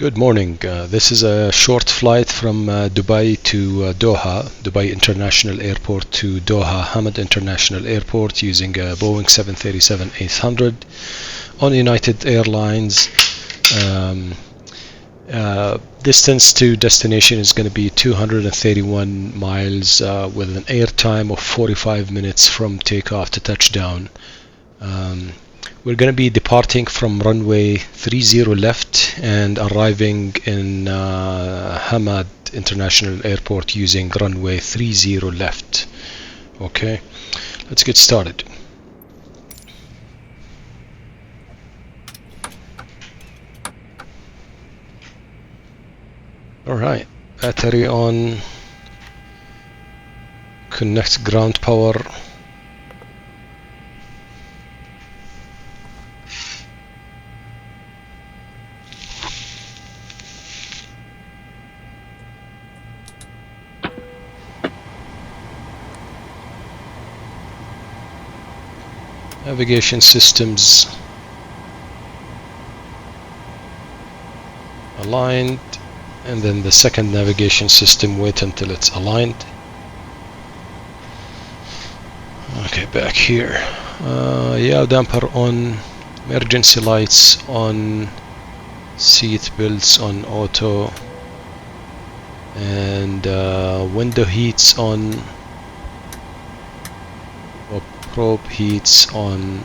Good morning. This is a short flight from Dubai to Doha, Dubai International Airport to Doha Hamad International Airport using a Boeing 737-800 on United Airlines. Distance to destination is going to be 231 miles with an air time of 45 minutes from takeoff to touchdown. We're going to be departing from runway 30 left and arriving in Hamad International Airport using runway 30 left. Okay, let's get started. Alright, battery on, connect ground power. Navigation systems aligned, and then the second navigation system, wait until it's aligned. Okay, back here. Yaw damper on, emergency lights on, seat belts on auto, and window heats on. Probe heats on,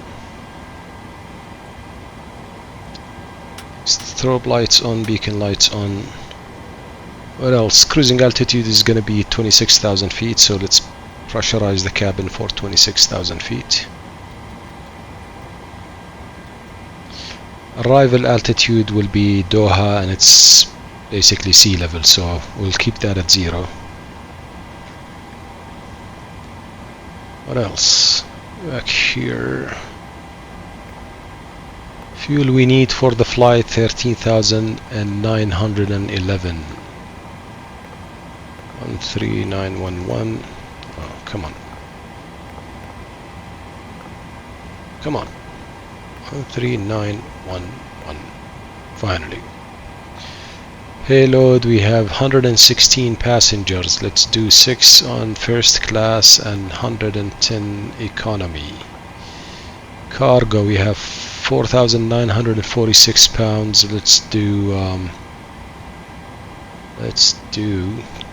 strobe lights on, beacon lights on. What else? Cruising altitude is going to be 26,000 feet, so let's pressurize the cabin for 26,000 feet. Arrival altitude will be Doha, and it's basically sea level, so we'll keep that at 0. What else? Back here, fuel we need for the flight 13,911. 13911. Oh, come on, come on. 13911. Finally. Payload, we have 116 passengers. Let's do 6 on first class and 110 economy. Cargo, we have 4,946 pounds. Let's do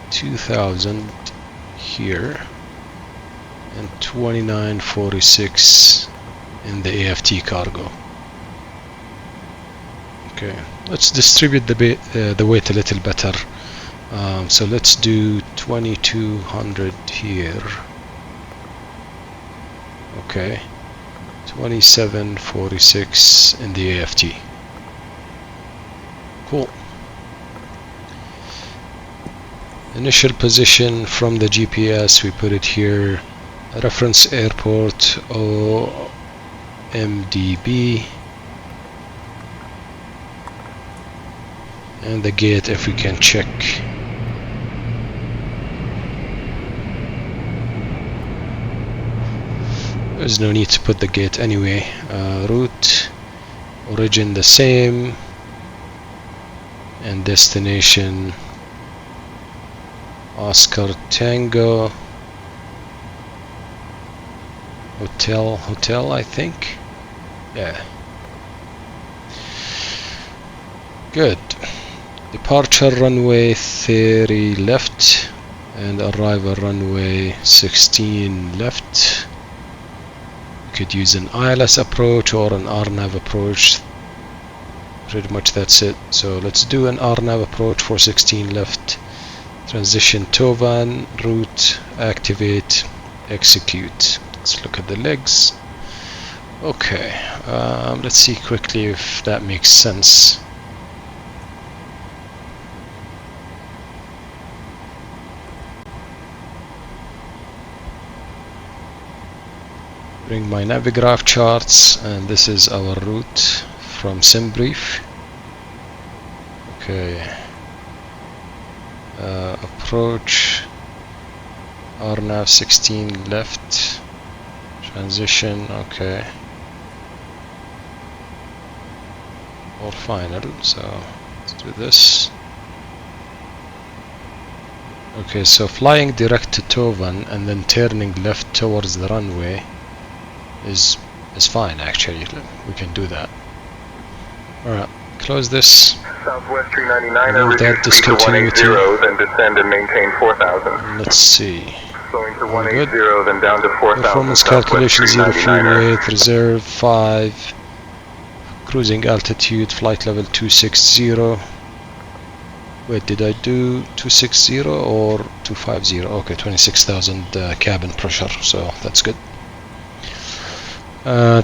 2,000 here and 2946 in the AFT cargo. Okay, let's distribute the weight a little better. So let's do 2200 here. Okay, 2746 in the AFT. Cool. Initial position from the GPS, we put it here. Reference airport OMDB. And the gate, if we can check. There's no need to put the gate anyway. Route, origin the same, and destination Oscar Tango Hotel, I think. Yeah. Good. Departure runway 30 left and arrival runway 16 left. You could use an ILS approach or an RNAV approach. Pretty much that's it. So let's do an RNAV approach for 16 left. Transition TOVAN, route, activate, execute. Let's look at the legs. Okay, let's see quickly if that makes sense. Bring my Navigraph charts, and this is our route from SimBrief. Okay, approach RNAV 16 left, transition, okay, or final, so Let's do this. Okay, so flying direct to Tovan and then turning left towards the runway is fine actually. We can do that. Alright, close this. Southwest 399, remove that discontinuity. Then descend and maintain 4,000. Let's see. Slowing to 180, then down to 4,000. Performance calculation, 0 fuel weight, reserve 5. Cruising altitude, flight level 260. Wait, did I do 260 or 250? Okay, 26,000 cabin pressure, so that's good.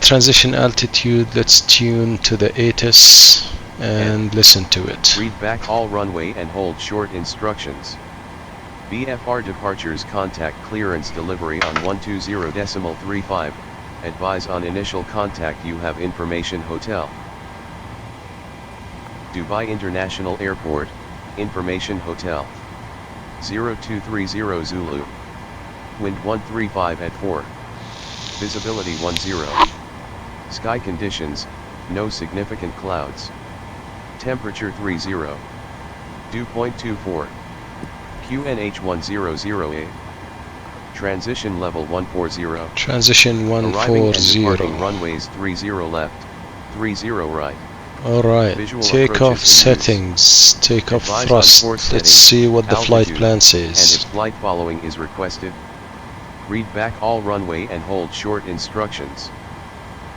Transition altitude, let's tune to the ATIS and listen to it. Read back all runway and hold short instructions. VFR departures, contact clearance delivery on 120.35. Advise on initial contact you have information hotel. Dubai International Airport, information hotel. 0230 Zulu. Wind 135 at 4. Visibility 10. Sky conditions, no significant clouds. Temperature 30. Dew point 24. QNH 100A. Transition level 140. Transition 140. Arriving and departing runways 30 left, 30 right. Alright, takeoff settings, takeoff thrust. Let's see what the flight plan says. And if flight following is requested, read back all runway and hold short instructions.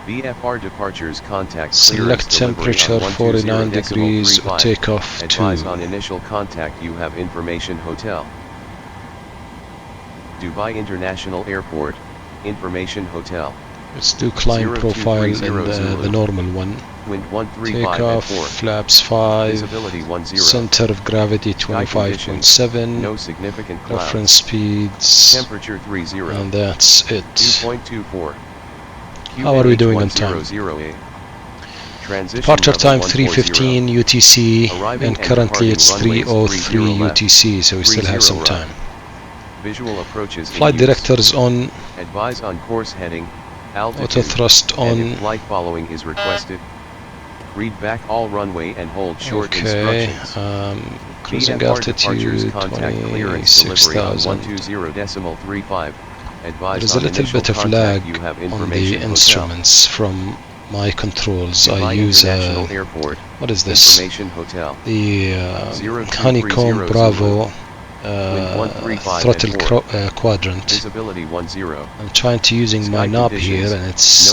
VFR departures, contact select temperature 49 degrees or takeoff 2. Advise on initial contact you have information hotel. Dubai International Airport, information hotel. Let's do climb profile in the normal one. Wind 135 takeoff, at 4. flaps 5, visibility 10. center of gravity 25.7, no significant clouds. reference speeds, temperature 30, and that's it. 2.24. How are we doing on time? Departure time 3:15 UTC, and currently it's 3:03 UTC, so we still have some time. Visual approaches. Flight director is on. Advise on course heading, altitude, auto thrust on. And if flight following is requested, read back all runway and hold short instructions. Cruising VFR altitude 26,000. 120.35. There's a little bit of lag on the instruments from my controls. I use what is this? The Honeycomb Bravo throttle quadrant. Visibility 10. I'm trying to using my knob here, and it's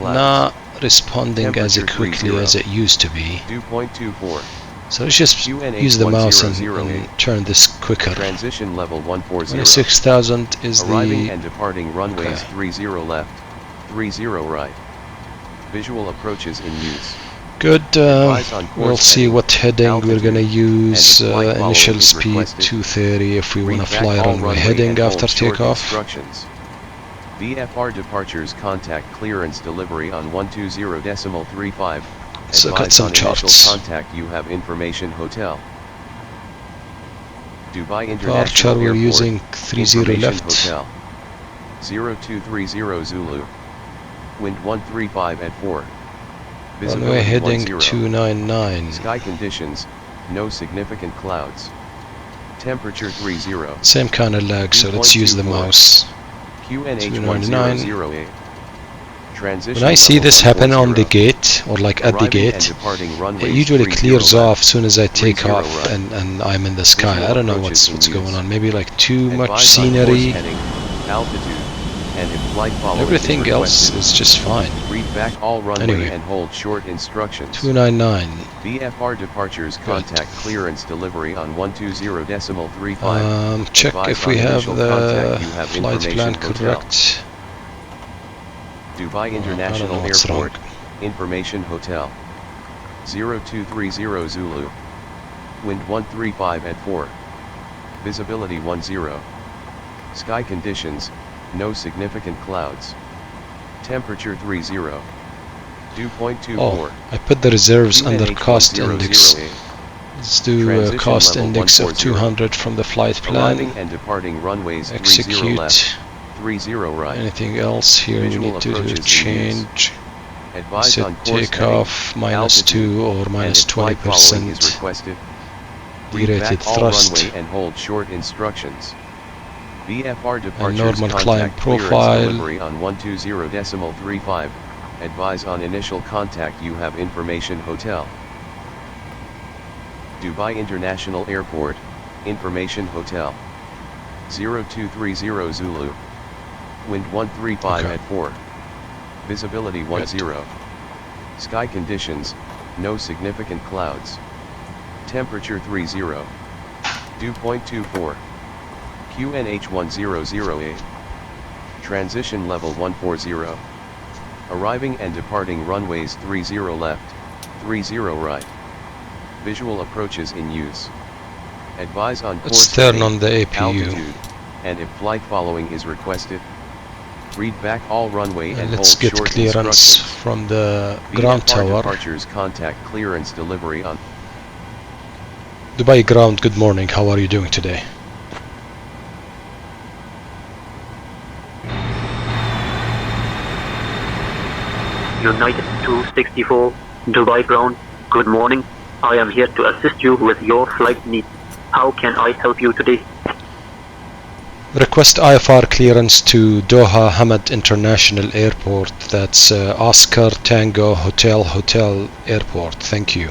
not responding as quickly as it used to be. 2.24. So let's just use the mouse and turn this quicker. Transition level 140. 26,000 is arriving the and departing runways 30 left, 30 right. Visual approaches in use. Good. We'll see what heading we're gonna use. Initial speed 230 if we want to fly runway heading after takeoff. VFR departures, contact clearance delivery on 120.35. Let's look at some charts. Contact you have information hotel. Dubai International Departure we're Airport, using 30 left. Hotel. 0230 Zulu. Wind 135 at 4. Runway heading 299. Sky conditions, no significant clouds. Temperature 30. Same kind of lag, so let's use the mouse. QNH 299. When I see this happen on the gate, or like at the gate, it usually clears off as soon as I take off and I'm in the sky. I don't know what's going on. Maybe like too much scenery. Everything else is just fine. Read back all runway and hold short instructions. 299. VFR departures, contact clearance delivery on 120.35. Check if we have the flight plan correct. Dubai International Airport, information hotel. 0230 Zulu. Wind 135 at 4. Visibility 10. Sky conditions, no significant clouds. Temperature 30. Dew point 24. I put the reserves under cost index. Let's do a cost index of 200 from the flight plan. Arriving and departing runways 30 left, 30 right. Anything else here we need to change? Advise said on course takeoff heading, minus altitude, 2 or minus and if flight following is 20%. requested. Read Derated back all thrust runway and hold short instructions. VFR and departures normal climb contact clearance profile. delivery on 120.35. Advise on initial contact you have information hotel. Dubai International Airport, information hotel. 0230 Zulu. Wind 135 Okay. at 4. Visibility 10. Sky conditions, no significant clouds. Temperature 30. Dew point 24. QNH 100A. Transition level 140. Arriving and departing runways 30 left, 30 right. Visual approaches in use. Advise on Let's course turn heading, on the APU. altitude, and if flight following is requested. Read back all runway and Let's hold get short clearance instructions. from the ground VFR tower. departures contact clearance delivery on Dubai ground, good morning. How are you doing today? United 264, Dubai ground, good morning. I am here to assist you with your flight needs. How can I help you today? Request IFR clearance to Doha Hamad International Airport. That's Oscar Tango Hotel Airport. Thank you.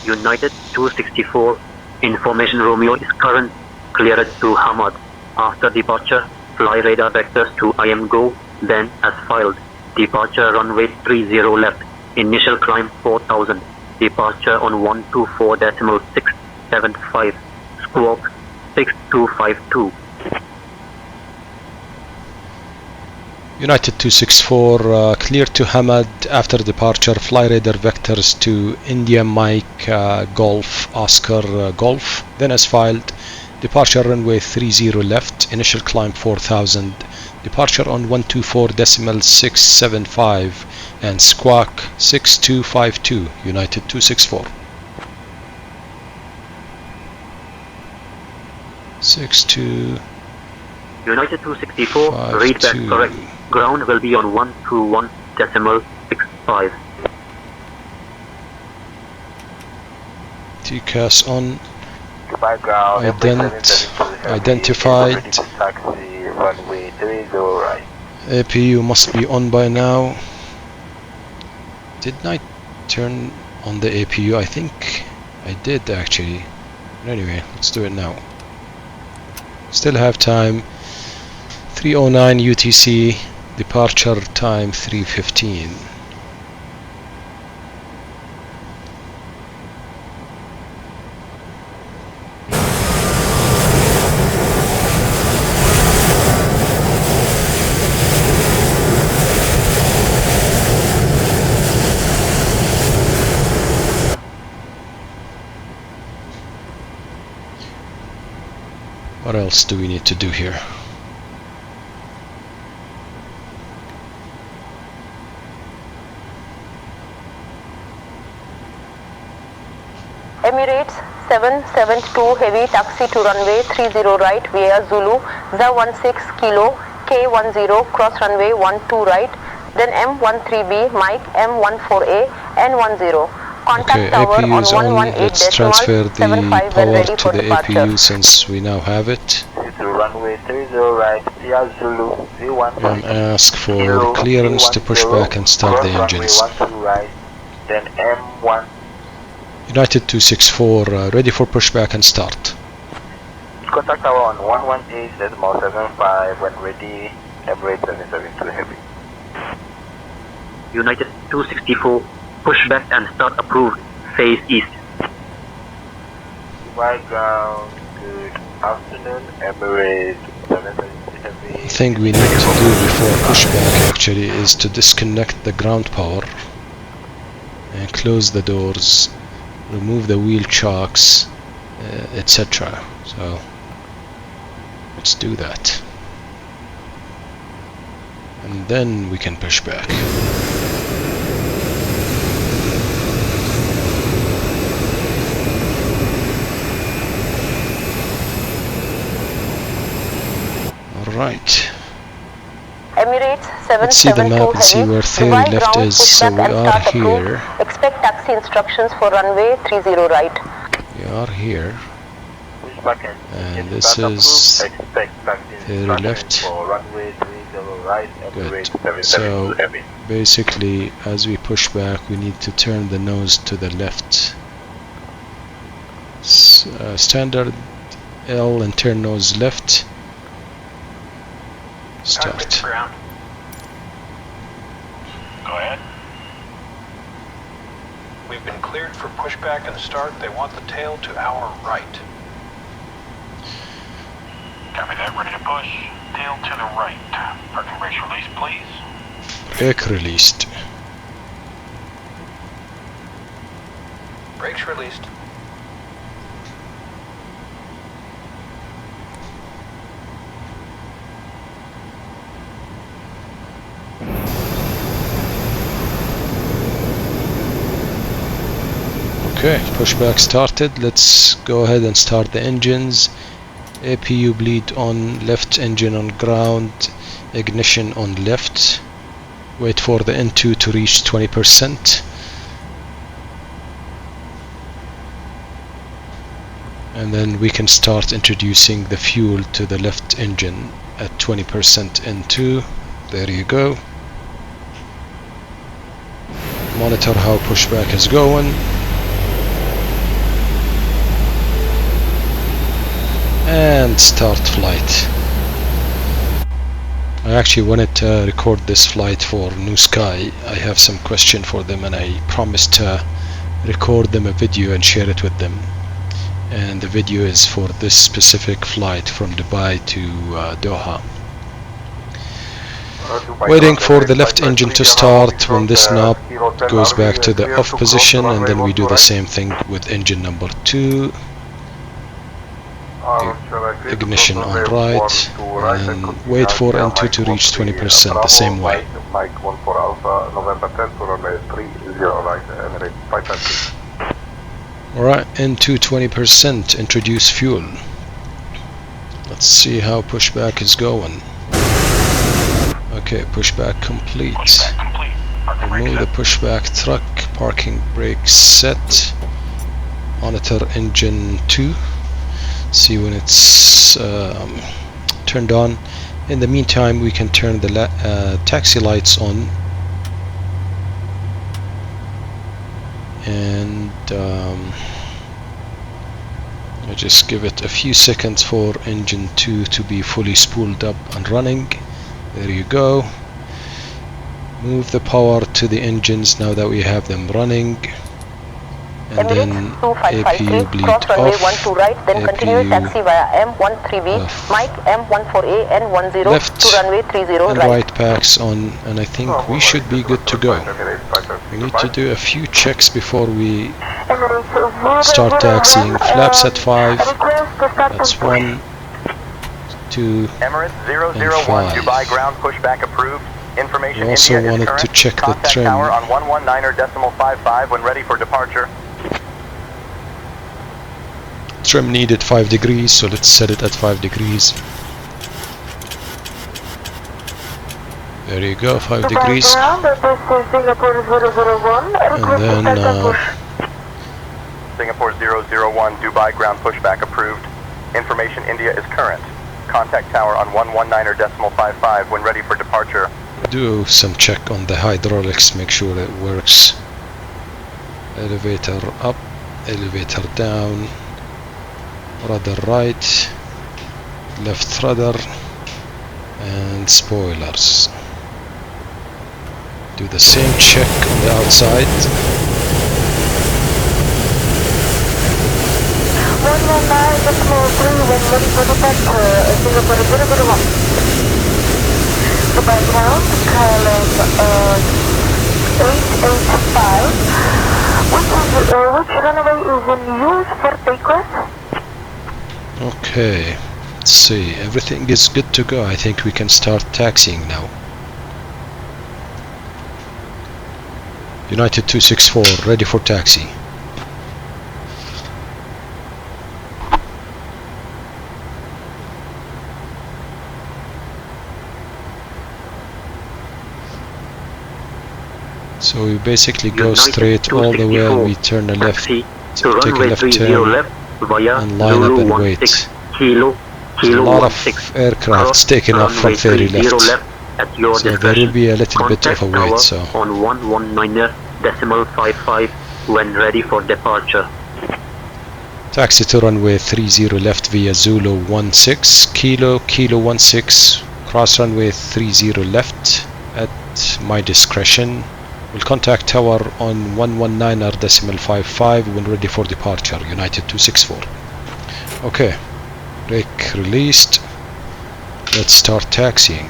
United 264, information Romeo is current, cleared to Hamad. After departure, fly radar vectors to IM go, then as filed. Departure runway 30 left, initial climb 4000, departure on 124.675, squawk 6252. United 264, clear to Hamad after departure, fly radar vectors to India Mike Golf Oscar Golf, then as filed, departure runway 30 left, initial climb 4000, departure on 124.675 and squawk 6252, United 264. 62. United 264, read back correct. Ground will be on 121.65. TCAS on. Dubai ground, Identified. taxi, runway 30 right. APU must be on by now. Didn't I turn on the APU? I think I did actually. Anyway, let's do it now. Still have time. 309 UTC, departure time 3:15. What else do we need to do here? Emirates 772 heavy taxi to runway 30 right via Zulu, the 16 kilo, K10 cross runway 12 right, then M13B, Mike M14A, N10. Contact Okay, tower APU on is on. Let's transfer the 118.75 power ready to for the departure. APU since we now have it. Runway 30 right, via Zulu, And ask for clearance to push back and start the engines. right, then M1. United 264, ready for pushback and start. Contact tower on 118.75 when ready, Emirates 772 heavy. United 264, pushback and start approved, face east. Dubai ground, good afternoon, Emirates 772 heavy. The thing we need to do before pushback actually is to disconnect the ground power and close the doors, remove the wheel chocks, etc. So let's do that. and then we can push back. Alright. Emirates Let's see the 772 map and see heavy. where theory Right left ground, is. push So back we and are start approved. here. Expect taxi instructions for runway 30 right. We are here. Push back And get this start is approved. Expect taxi theory instructions left. for runway 30 right. Emirates Good. 772 So heavy. basically, as we push back, we need to turn the nose to the left. Standard L and turn nose left. Start. Ground. Go ahead. We've been cleared for pushback and start. They want the tail to our right. Copy that. Ready to push. Tail to the right. Parking brakes release, please. Brake released. Brakes released. Okay, pushback started. Let's go ahead and start the engines. APU bleed on, left engine on ground, ignition on left. Wait for the N2 to reach 20%. And then we can start introducing the fuel to the left engine at 20% N2. There you go. Monitor how pushback is going. And start flight. I actually wanted to record this flight for Newsky. I have some question for them and I promised to record them a video and share it with them. And the video is for this specific flight from Dubai to Doha. Waiting for the left engine to start. When this knob goes back to the off position, and then we do the same thing with engine number 2. Ignition on right, and wait for N2 to reach 20% the same way. Mike 14 Alpha, November 10 to runway 30 right, Emirates 553. Alright, N2 20%, introduce fuel. Let's see how pushback is going. Okay, pushback complete. Remove the pushback truck, parking brake set. Monitor engine 2. See when it's turned on. In the meantime, we can turn the taxi lights on, and I just give it a few seconds for engine 2 to be fully spooled up and running. There you go. Move the power to the engines now that we have them running. And then APU bleed off, right, then continue taxi via M13B, Mike M14A and 10 left, to runway 30 and right. right packs on, and I think we should be good to go. We need to do a few checks before we start taxiing. Flaps at 5, that's 1, 2, Emirates and 001 5. Dubai ground pushback approved. Information We also India is wanted current. to check the Contact trim. tower on 119.55 when ready for departure. Trim needed 5 degrees, so let's set it at 5 degrees. There you go, 5 degrees. And then Singapore 001 Dubai ground pushback approved. Information India is current. Contact tower on 119.55 when ready for departure. do some check on the hydraulics, make sure it works. Elevator up, elevator down, rudder right, left rudder, and spoilers. Do the same check on the outside. 119.3 when ready for departure, Singapore 001. Dubai ground, KLM 885. Which runway is in use for takeoff? Okay, let's see, everything is good to go. I think we can start taxiing now. United 264, ready for taxi. So we basically go United straight all the way and we turn a left, taxi to take a runway left 30 turn left via and line up Zulu and 16 wait. kilo, There's a kilo lot 16. of aircrafts Cross taking off from runway 30 30 left. at your So there discretion. will be a little bit Contact of a wait, tower so on 119.55 when ready for departure. taxi to runway 30 left via Zulu 16 kilo, kilo 16, cross runway 30 left at my discretion. We'll contact tower on 119.55 when ready for departure, United 264. Okay, brake released. Let's start taxiing.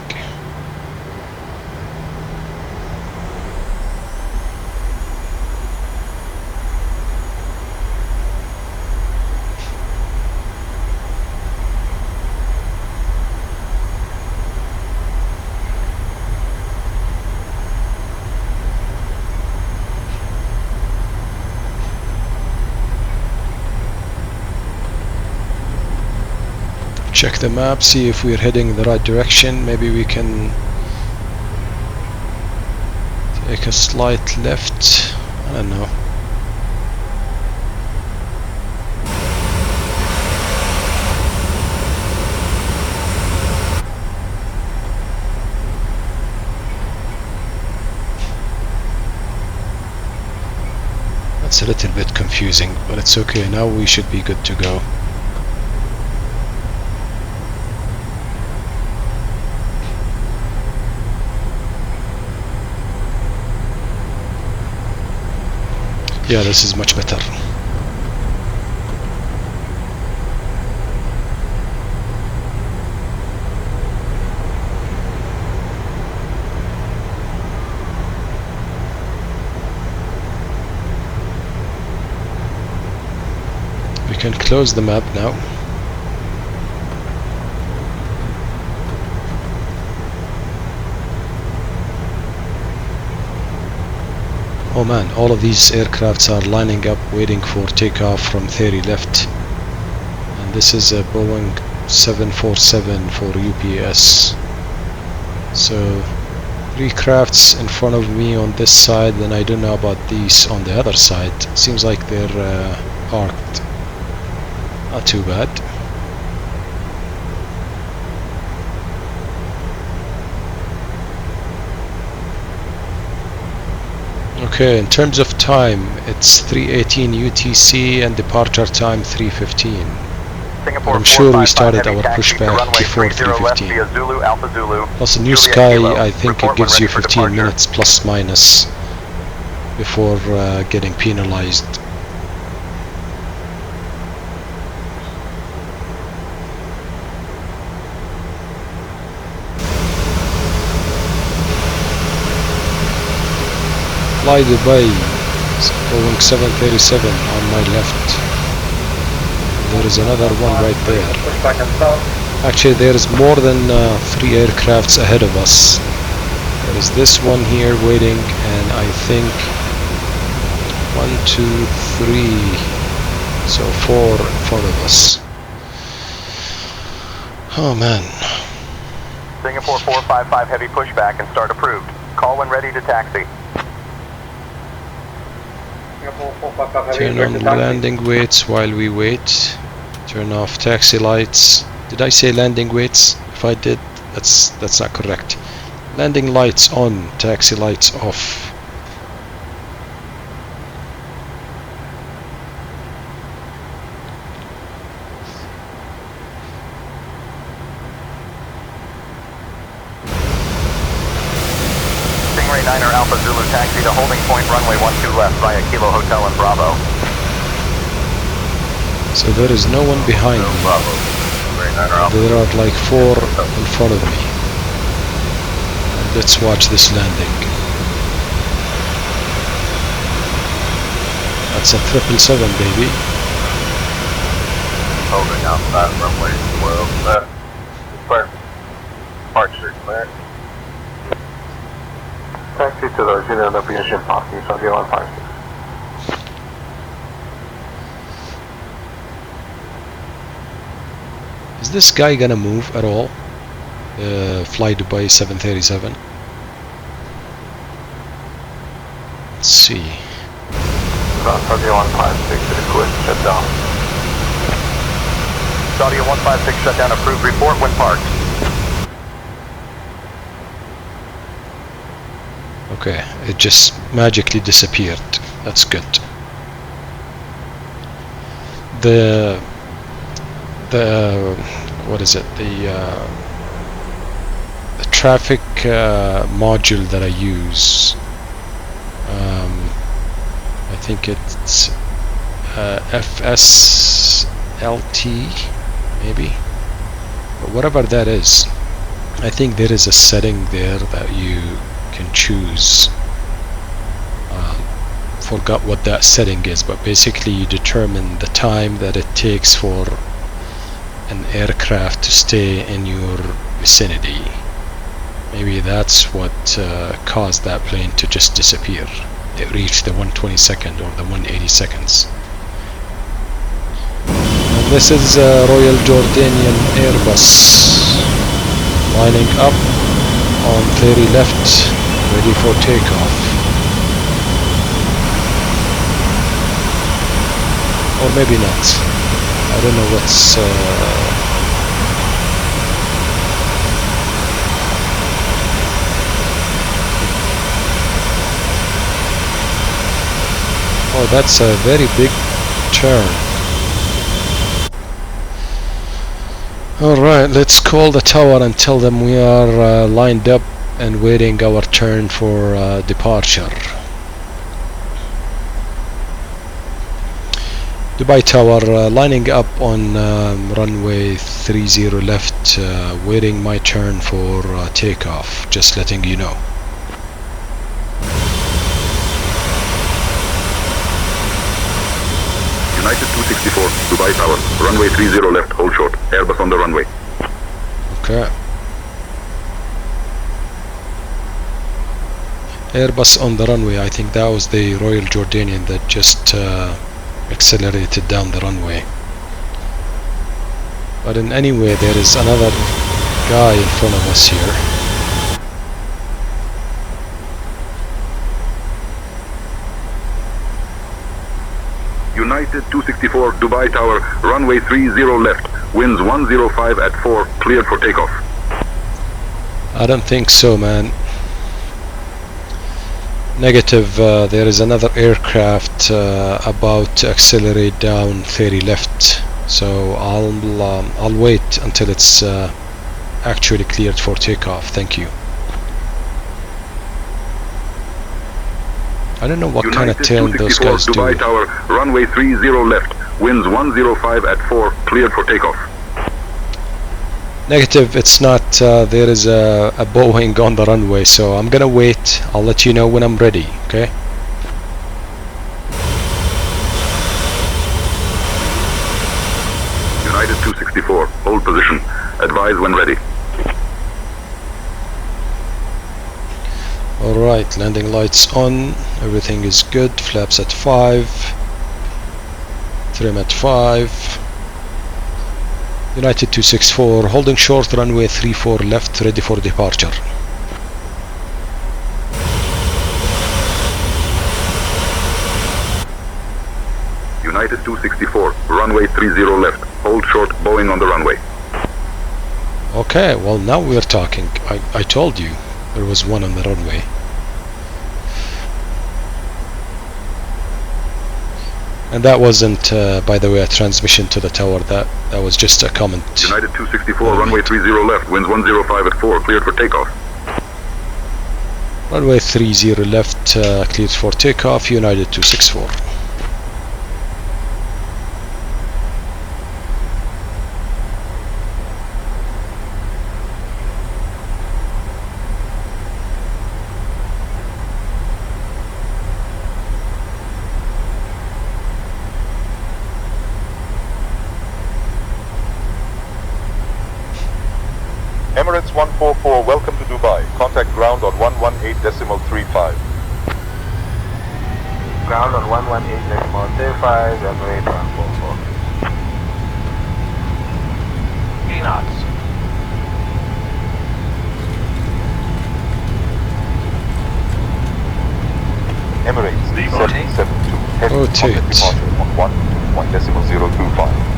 Check the map, see if we're heading in the right direction. Maybe we can take a slight left. I don't know. That's a little bit confusing, but it's okay. Now we should be good to go. Yeah, this is much better. We can close the map now. Oh man, all of these aircrafts are lining up waiting for takeoff from 30 left. And this is a Boeing 747 for UPS. So 3 crafts in front of me on this side, then I don't know about these on the other side. Seems like they're parked. Not too bad. Okay, in terms of time, it's 3:18 UTC and departure time 3:15. I'm sure we started our pushback before 3:15. Plus Newsky, I think it gives you 15 minutes plus minus before getting penalized. Fly Dubai, Boeing 737 on my left. There is another one right there. Actually, there is more than 3 aircrafts ahead of us. There is this one here waiting, and I think 1, 2, 3, so 4 in front of us. Oh man. Singapore 455 heavy pushback and start approved. Call when ready to taxi. Turn on landing weights while we wait. Turn off taxi lights. Did I say landing weights? If I did, that's not correct. Landing lights on, taxi lights off. Stingray 9er Alpha Zulu taxi to holding point runway 12 left via Kilo Hotel and Bravo. So there is no one behind me. There are like 4 in front of me. And let's watch this landing. That's a 777, baby. Holding outside runway 12 left. Clear. Departure clear. Taxi to the general deviation parking, Sunday 156. Is this guy gonna move at all? Fly Dubai 737. Let's see. Sunday 156, request shutdown. Saudi 156 shutdown approved. Report when parked. Okay, it just magically disappeared. That's good. The what is it? The traffic module that I use. I think it's FSLT, maybe, but whatever that is. I think there is a setting there that you can choose. Forgot what that setting is, but basically you determine the time that it takes for an aircraft to stay in your vicinity. Maybe that's what caused that plane to just disappear. It reached the 122nd or the 180 seconds. And this is a Royal Jordanian Airbus lining up on 30 left, ready for takeoff. Or maybe not. I don't know what's oh, that's a very big turn. Alright, let's call the tower and tell them we are lined up and waiting our turn for departure. Dubai Tower, lining up on runway 30 left, waiting my turn for takeoff, just letting you know. United 264, Dubai Tower, runway 30 left, hold short, Airbus on the runway. Okay. Airbus on the runway, I think that was the Royal Jordanian that just accelerated down the runway. But in any way, there is another guy in front of us here. United 264, Dubai Tower, runway 30 left, winds 105 at 4, cleared for takeoff. I don't think so, man. Negative, there is another aircraft about to accelerate down 30 left, so I'll wait until it's actually cleared for takeoff. Thank you. I don't know what kind of tail those guys do. Dubai Tower, runway 30 left, winds 105 at 4, cleared for takeoff. Negative, it's not. There is a Boeing on the runway, so I'm gonna wait. I'll let you know when I'm ready, okay? United 264, hold position. Advise when ready. Alright, landing lights on. Everything is good. Flaps at 5. Trim at 5. United 264, holding short runway 34 left, ready for departure. United 264, runway 30 left, hold short, Boeing on the runway. Okay, well now we're talking. I told you there was one on the runway. And that wasn't, by the way, a transmission to the tower. That was just a comment. United 264, runway 30 left, winds 105 at 4, cleared for takeoff. Runway 30 left, cleared for takeoff, United 264. Emirates 144, welcome to Dubai. Contact ground on 118.35. Ground on 118.35, Emirates 144. 3 knots. Emirates 772, heavy Rotate. contact departure on 121.025.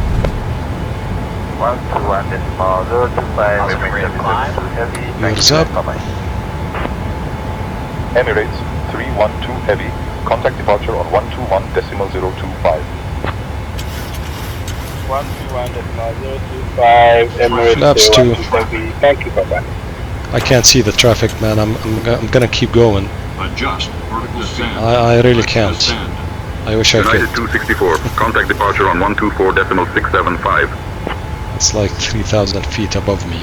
121.025, Emirates 772 heavy. Yours up. Bye-bye. Emirates 312 heavy, contact departure on 121.025. 121.025, Emirates Flaps 2. heavy. Thank you, bye-bye. I can't see the traffic, man. I'm gonna keep going. Adjust vertical stand. I really can't. I wish I United could. 264, contact departure on 124.675. It's like 3,000 feet above me.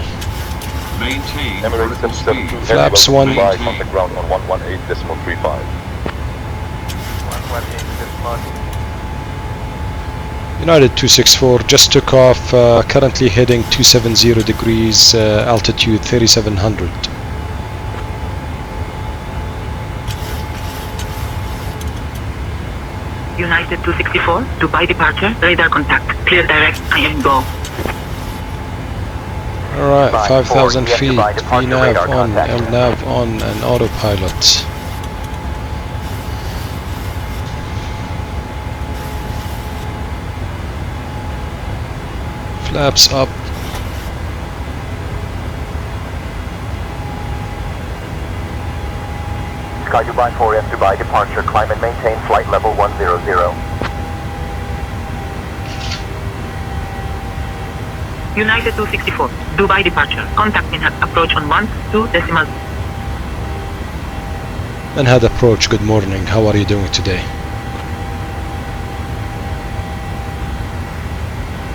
Maintain Emirates vertical 772 speed. heavy, Flaps welcome to 1. Dubai. Contact ground on 118.35. 118.35. United 264 just took off, currently heading 270 degrees, altitude 3700. United 264, Dubai departure, radar contact, clear direct, IM go. Alright, 5,000 Dubai, feet, Dubai departure, VNAV radar on, contact. LNAV on, and autopilot. Flaps up. Sky Dubai 4M, Dubai departure, climb and maintain flight level 100. United 264, Dubai departure, contact Minhad, approach on 12 decimal. Manhad approach, good morning. How are you doing today?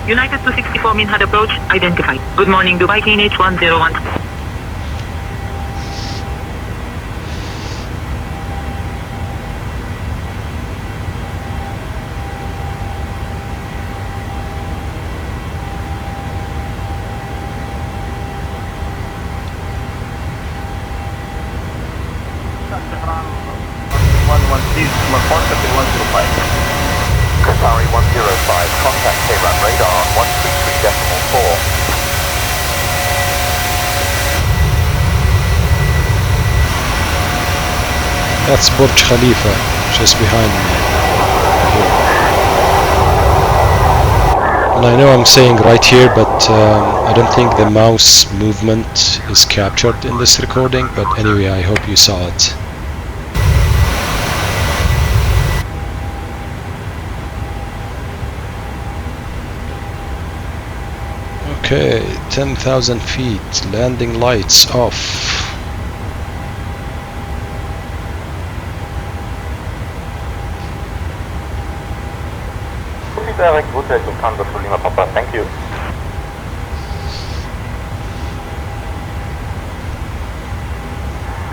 United 264, Minhad approach, identified. Good morning, Dubai KNH 101. Qatari 105, contact Tehran radar on 133.4. That's Burj Khalifa, just behind me. And I know I'm saying right here, but I don't think the mouse movement is captured in this recording, but anyway, I hope you saw it. Okay, 10,000 feet, landing lights off. Direct route to Kansas Lima Papa, thank you.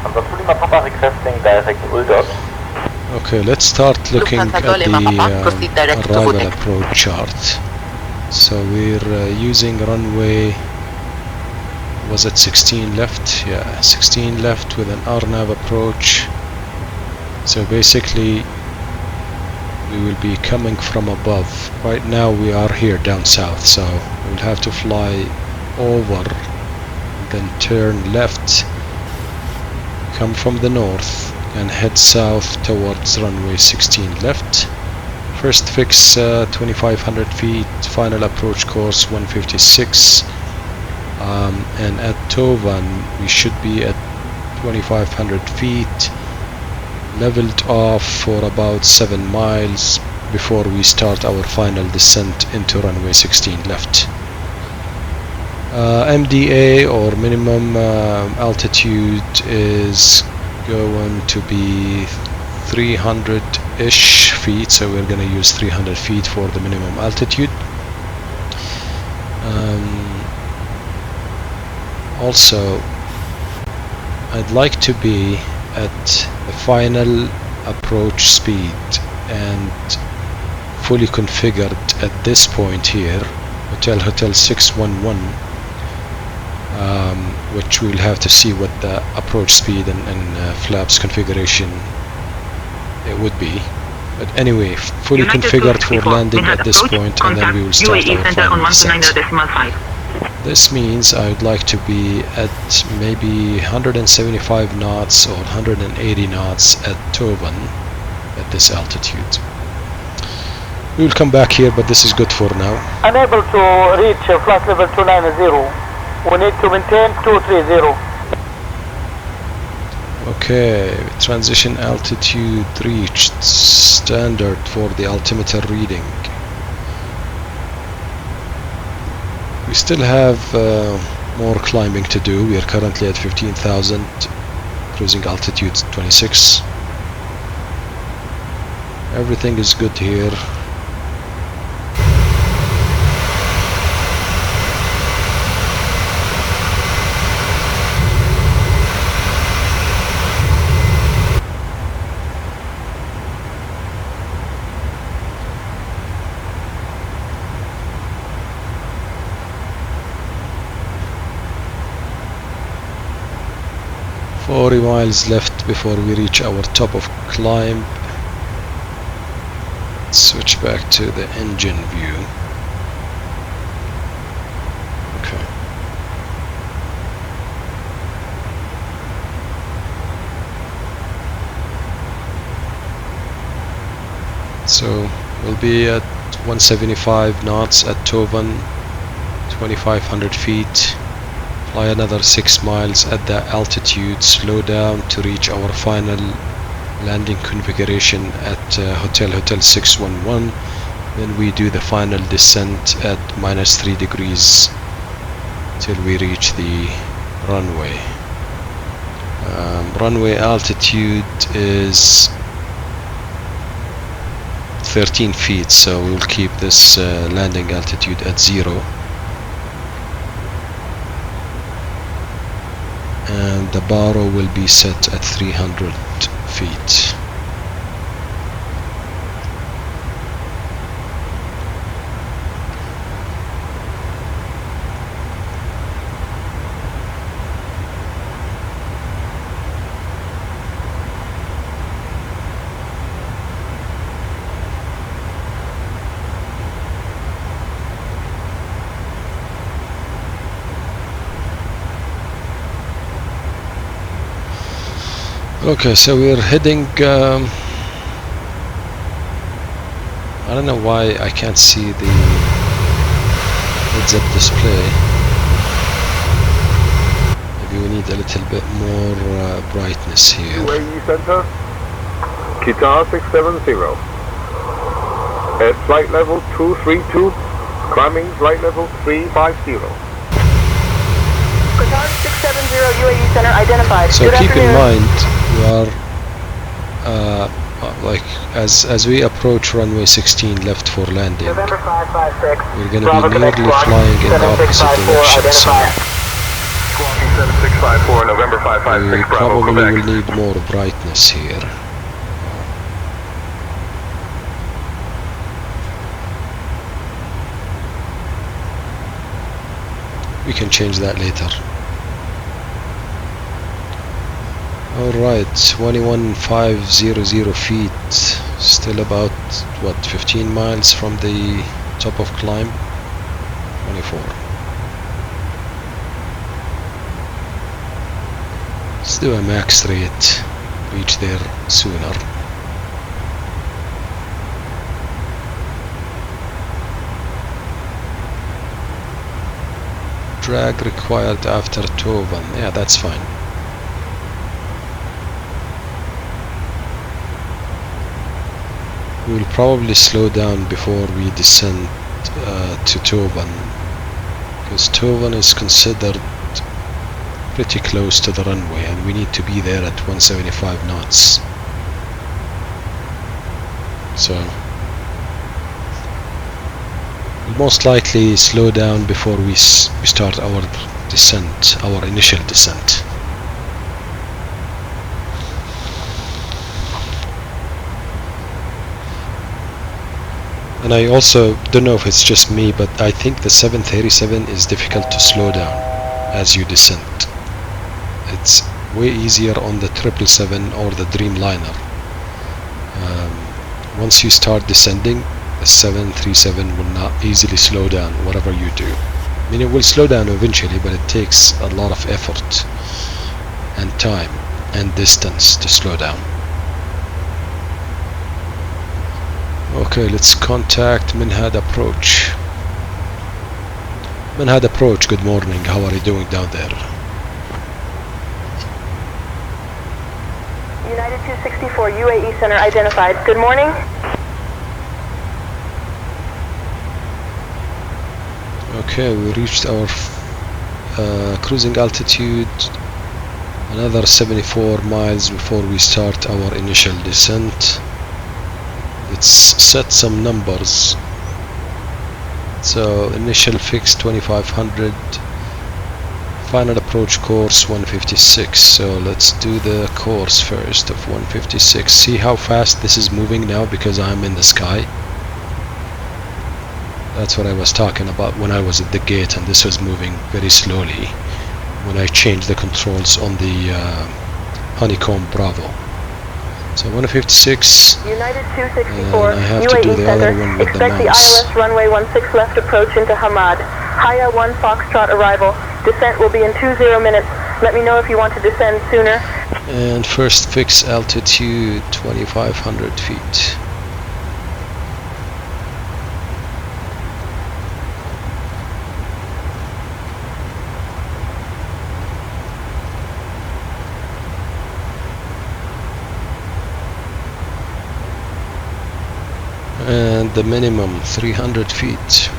Kansas Lima Papa requesting direct Uldot. Okay, let's start looking at Lufthansa the Lima Papa, proceed direct to arrival Butek. approach chart. So we're using runway, was it 16 left? Yeah, 16 left with an RNAV approach. So basically we will be coming from above. Right now we are here down south, so we'll have to fly over, then turn left, come from the north and head south towards runway 16 left. First fix 2500 feet, final approach course 156, and at Tovan we should be at 2500 feet, leveled off for about 7 miles before we start our final descent into runway 16 left. MDA, or minimum altitude, is going to be 300-ish feet, so we're going to use 300 feet for the minimum altitude. Also, I'd like to be at the final approach speed and fully configured at this point here, Hotel 611, which we'll have to see what the approach speed and flaps configuration it would be. But anyway, fully United configured for 264, landing at this approach, point, and then we will start UAE our center final on descent. 129.5. This means I would like to be at maybe 175 knots or 180 knots at Tovan at this altitude. We will come back here, but this is good for now. Unable to reach flight level 290. We need to maintain 230. Okay, transition altitude reached. Standard for the altimeter reading. We still have more climbing to do. We are currently at 15,000, cruising altitude 26. Everything is good here. Forty miles left before we reach our top of climb. Switch back to the engine view. Okay. So we'll be at 175 knots at Tovan, 2,500 feet. Fly another 6 miles at that altitude, slow down to reach our final landing configuration at Hotel 611. Then we do the final descent at -3 degrees till we reach the runway. Runway altitude is 13 feet, so we'll keep this landing altitude at 0. And the baro will be set at 300 feet. Okay, so we're heading, I don't know why I can't see the heads-up display. Maybe we need a little bit more brightness here. UAE Center, Qatar 670. At flight level 232, climbing flight level 350. Qatar 670 UAE Center identified. So Good keep in afternoon. mind, we are like as we approach runway 16 left for landing, November 556. we're going to be nearly flying in the opposite direction. So Squawking 7654, November we 556, Bravo, probably Quebec. will need more brightness here. We can change that later. Alright, 21,500 feet, still about, what, 15 miles from the top of climb? 24. Let's do a max rate, reach there sooner. Drag required after Tovan, yeah, that's fine. We will probably slow down before we descend to Tovan, because Tovan is considered pretty close to the runway and we need to be there at 175 knots. So we'll most likely slow down before we start our descent, our initial descent. And I also don't know if it's just me, but I think the 737 is difficult to slow down. as you descend. It's way easier on the 777 or the Dreamliner. Once you start descending, the 737 will not easily slow down whatever you do. I mean, it will slow down eventually, but it takes a lot of effort and time and distance to slow down. Okay, let's contact Minhad Approach. Minhad Approach, good morning. How are you doing down there? United 264 UAE Center identified. Good morning. Okay, we reached our cruising altitude. Another 74 miles before we start our initial descent. Let's set some numbers. So initial fix 2500, final approach course 156. So let's do the course first of 156. See how fast this is moving now because I'm in the sky. That's what I was talking about when I was at the gate, and this was moving very slowly when I changed the controls on the Honeycomb Bravo. So 156, United 264 and I have UAE to do the Center. other one with the Expect the mouse. ILS runway 16 left approach into Hamad. Haya 1 Foxtrot arrival. Descent will be in 20 minutes. Let me know if you want to descend sooner. And first fix altitude 2500 feet. And the minimum 300 feet.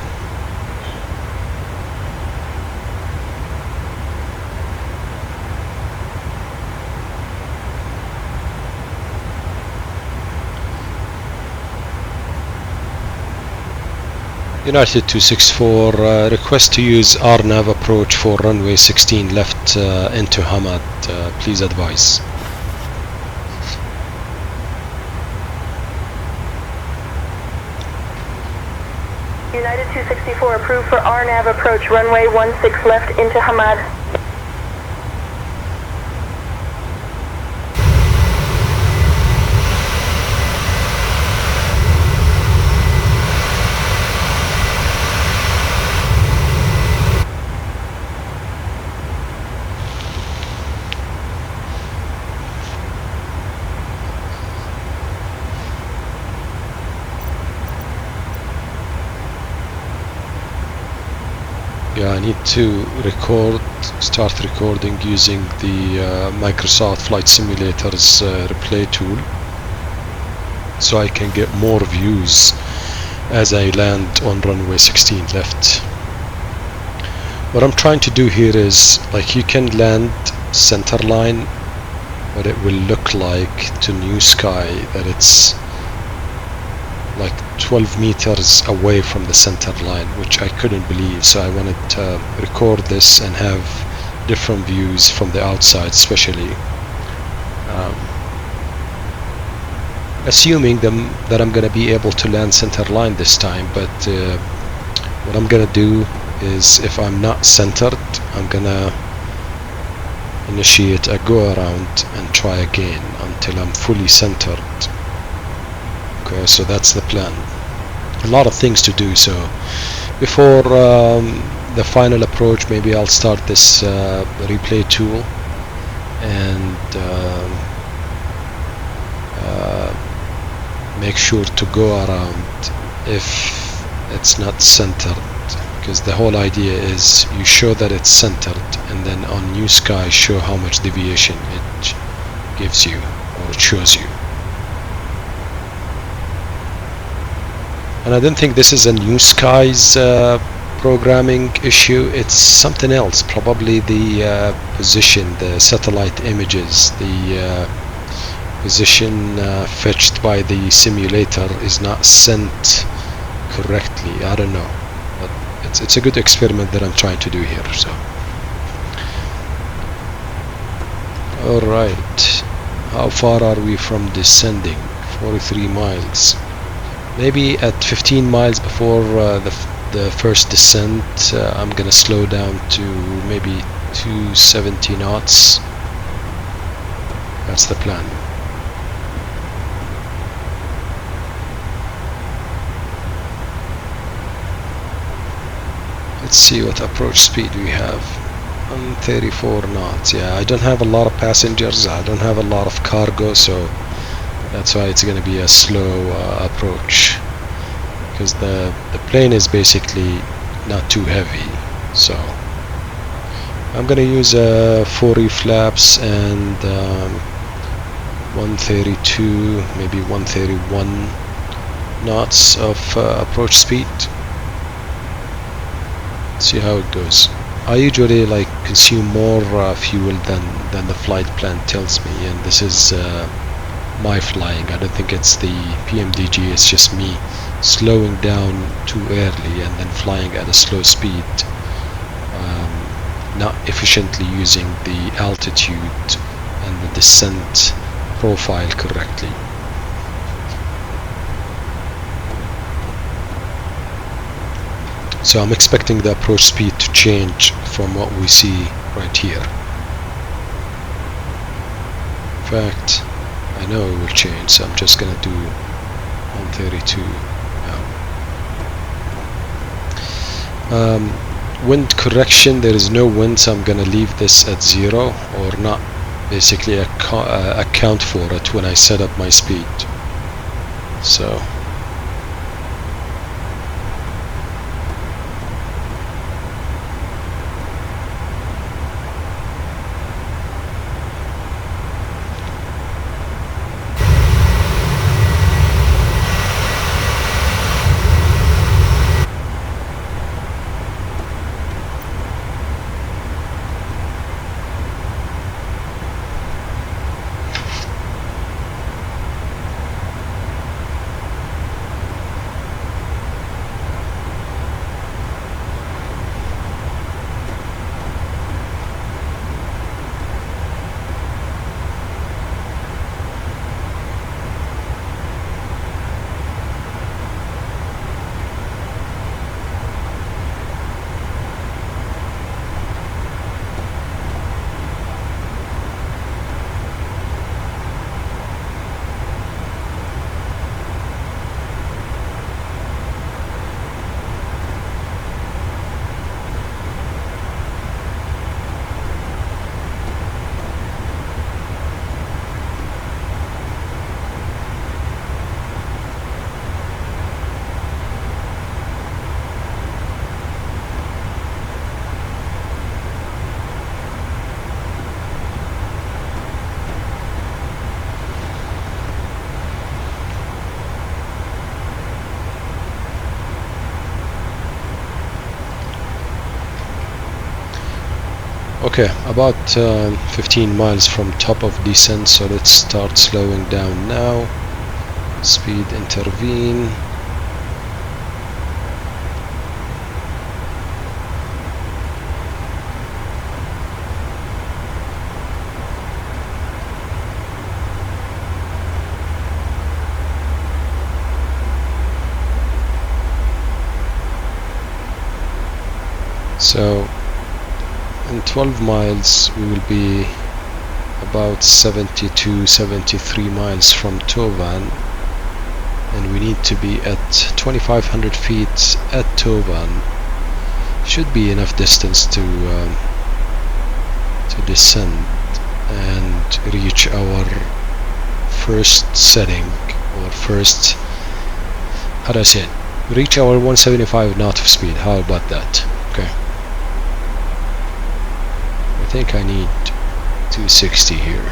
United 264, request to use RNAV approach for runway 16 left into Hamad. Please advise. United 264 approved for RNAV approach runway 16 left into Hamad. Yeah, I need to start recording using the Microsoft Flight Simulator's replay tool, so I can get more views as I land on runway 16 left. What I'm trying to do here is, like, you can land centerline, but it will look like to Newsky that it's like 12 meters away from the center line, which I couldn't believe. So I wanted to record this and have different views from the outside, especially assuming that I'm gonna be able to land center line this time. But what I'm gonna do is, if I'm not centered, I'm gonna initiate a go around and try again until I'm fully centered. Okay, so that's the plan. A lot of things to do. So before the final approach, maybe I'll start this replay tool and make sure to go around if it's not centered, because the whole idea is you show that it's centered, and then on Newsky show how much deviation it gives you, or it shows you. And I don't think this is a Newsky's programming issue. It's something else, probably the position, the satellite images, the position fetched by the simulator is not sent correctly. I don't know, but it's a good experiment that I'm trying to do here. So alright, how far are we from descending? 43 miles. Maybe at 15 miles before the first descent, I'm gonna slow down to maybe 270 knots. That's the plan. Let's see what approach speed we have. 34 knots. Yeah, I don't have a lot of passengers, I don't have a lot of cargo, so that's why it's going to be a slow approach, because the plane is basically not too heavy. So I'm going to use 40 flaps and 132, maybe 131 knots of approach speed. See how it goes. I usually like consume more fuel than the flight plan tells me, and this is my flying. I don't think it's the PMDG, it's just me slowing down too early and then flying at a slow speed, not efficiently using the altitude and the descent profile correctly. So I'm expecting the approach speed to change from what we see right here. In fact, I know it will change, so I'm just gonna do 132 now. Wind correction, there is no wind, so I'm gonna leave this at 0, or not basically account for it when I set up my speed. So okay, about 15 miles from top of descent, so let's start slowing down now. Speed intervene. So in 12 miles we will be about 72-73 miles from Tovan, and we need to be at 2500 feet at Tovan. Should be enough distance to descend and reach our first setting, or first, how do I say it, reach our 175 knot of speed. How about that? Okay, I think I need 260 here.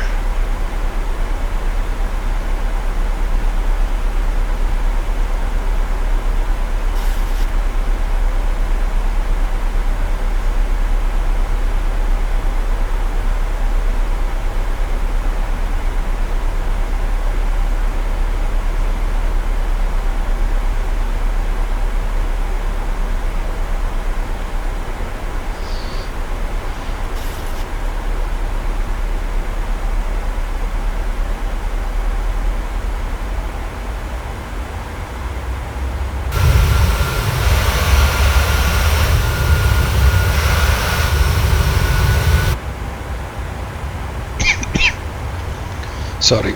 sorry.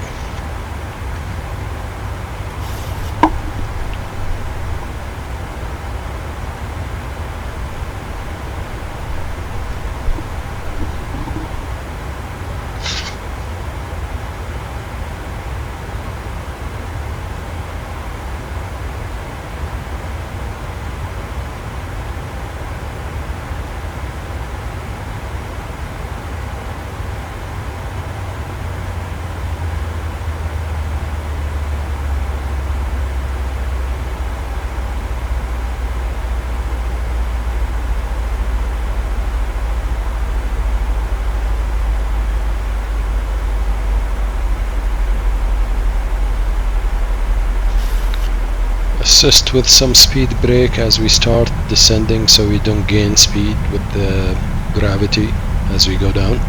Assist with some speed brake as we start descending so we don't gain speed with the gravity as we go down.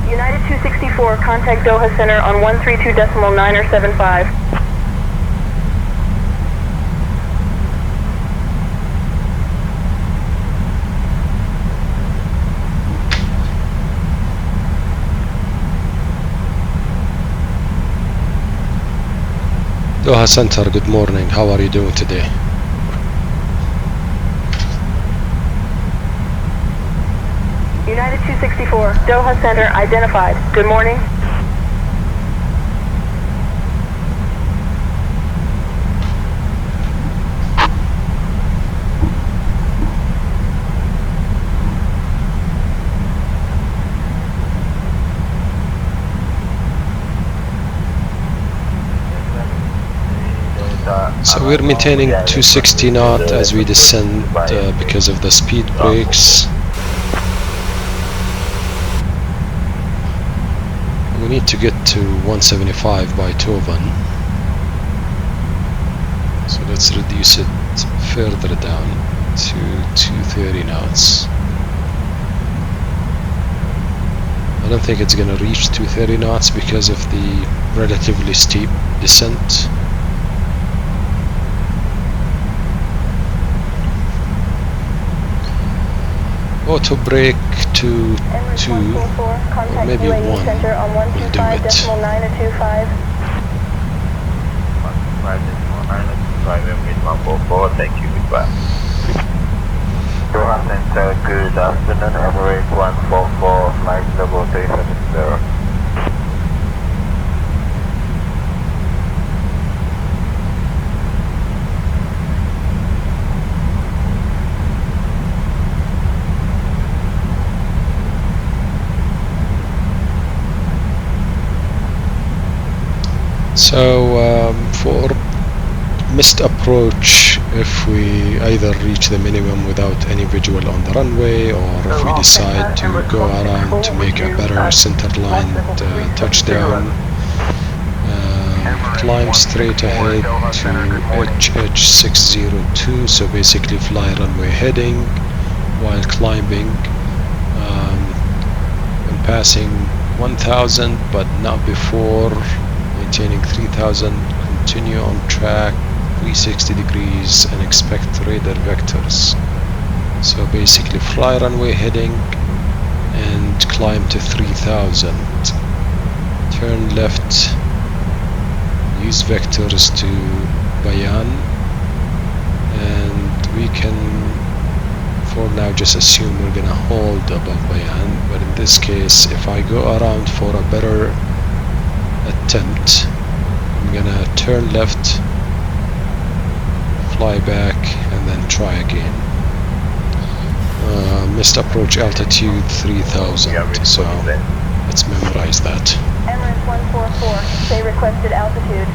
United 264, contact Doha Center on 132.975. Doha Center, good morning. How are you doing today? United 264, Doha Center identified. Good morning. So we're maintaining 260 knot as we descend because of the speed brakes. We need to get to 175 by Tovan. So let's reduce it further down to 230 knots. I don't think it's gonna reach 230 knots because of the relatively steep descent. Auto brake to 2 or maybe 1 will do it. Thank you, goodbye. Doha Center, good afternoon, Emirates 144, flight 0370. So for missed approach, if we either reach the minimum without any visual on the runway, or if we decide to go around to make a better centerline touchdown, climb straight ahead to HH602, so basically fly runway heading while climbing, and passing 1000 but not before, maintaining 3000, continue on track 360 degrees and expect radar vectors. So basically fly runway heading and climb to 3000, turn left, use vectors to Bayan, and we can for now just assume we're gonna hold above Bayan, but in this case if I go around for a better attempt, I'm gonna turn left, fly back, and then try again. Missed approach altitude 3000, so let's memorize that. Emirates 144, say requested altitude.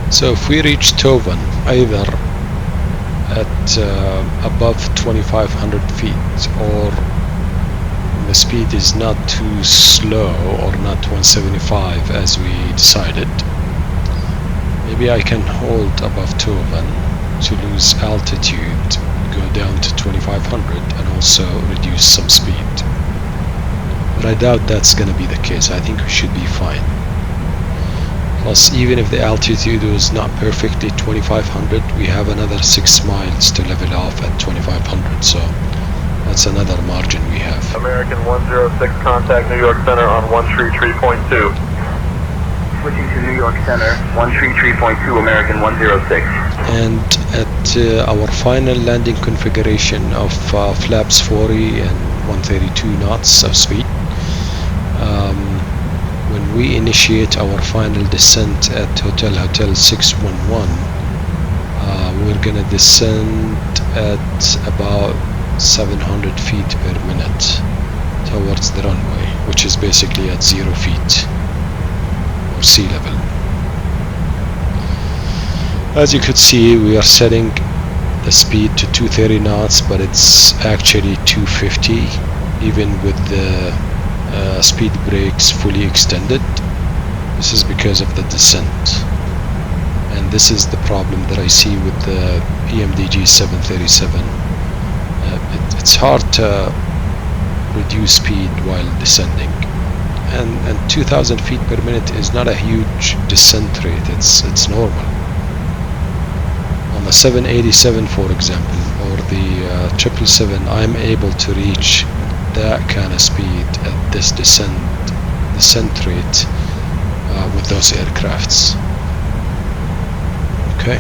So if we reach Tovan either at above 2500 feet or the speed is not too slow or not 175 as we decided. Maybe I can hold above Tovan to lose altitude, go down to 2500 and also reduce some speed. But I doubt that's gonna be the case. I think we should be fine. Plus, even if the altitude was not perfectly 2500, we have another 6 miles to level off at 2500, so that's another margin we have. American 106, contact New York Center on 133.2. Switching to New York Center, 133.2, American 106. And at our final landing configuration of flaps 40 and 132 knots of speed, when we initiate our final descent at Hotel 611, we're gonna descend at about 700 feet per minute towards the runway, which is basically at 0 feet or sea level. As you could see, we are setting the speed to 230 knots, but it's actually 250 even with the speed brakes fully extended. This is because of the descent, and this is the problem that I see with the PMDG 737. It's hard to reduce speed while descending, and 2000 feet per minute is not a huge descent rate. It's normal. On the 787, for example, or the 777, I'm able to reach that kind of speed at this descent rate with those aircrafts. Okay.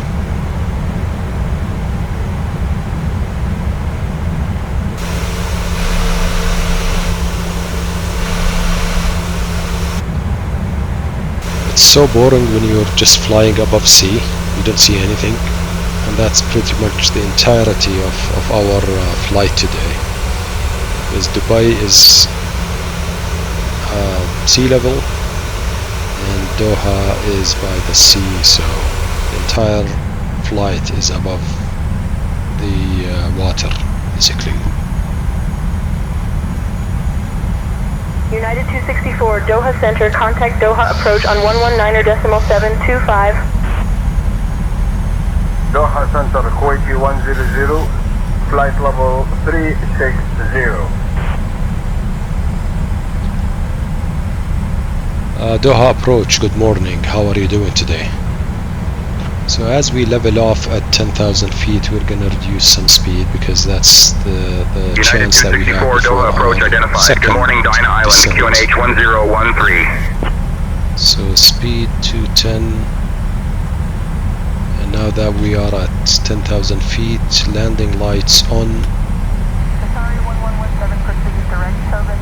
It's so boring when you're just flying above sea. You don't see anything, and that's pretty much the entirety of our flight today. Because Dubai is sea level and Doha is by the sea, so the entire flight is above the water, basically. United 264, Doha Center, contact Doha approach on 119.725. Doha Center, Kuwaiti 100, flight level 360. Doha approach, good morning. How are you doing today? So as we level off at 10,000 feet, we're gonna reduce some speed because that's the chance that we have before Doha approach identified. Good morning, Dinah Island, QNH 1013. So speed 210, and now that we are at 10,000 feet, landing lights on. Sorry, 1117, proceed direct Tobin.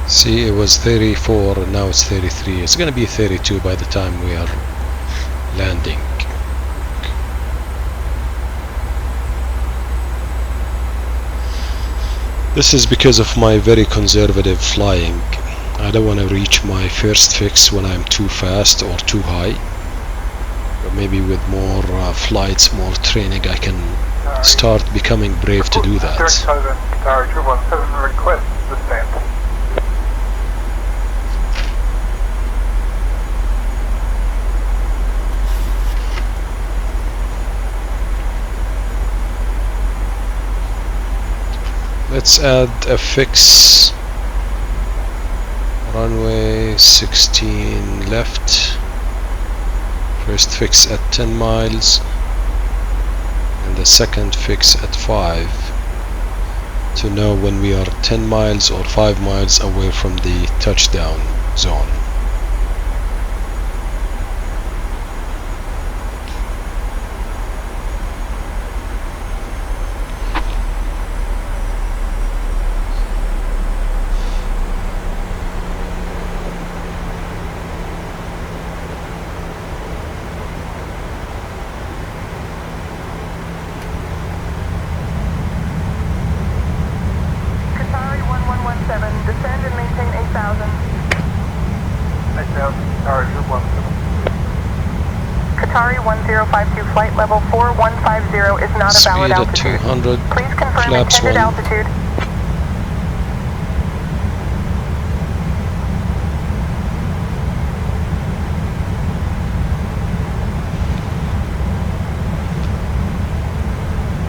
See, it was 34 and now it's 33. It's going to be 32 by the time we are landing. This is because of my very conservative flying. I don't want to reach my first fix when I'm too fast or too high. But maybe with more flights, more training, I can start becoming brave to do that. Tower 217, request descent. Let's add a fix. Runway 16 left. First fix at 10 miles. And the second fix at 5. To know when we are 10 miles or 5 miles away from the touchdown zone. 117, descend and maintain 8,000. 8,000, Qatari Troop 17. Qatari 1052, flight level 4150 is not a valid Speed at altitude. 200, Please confirm flaps intended 1. altitude.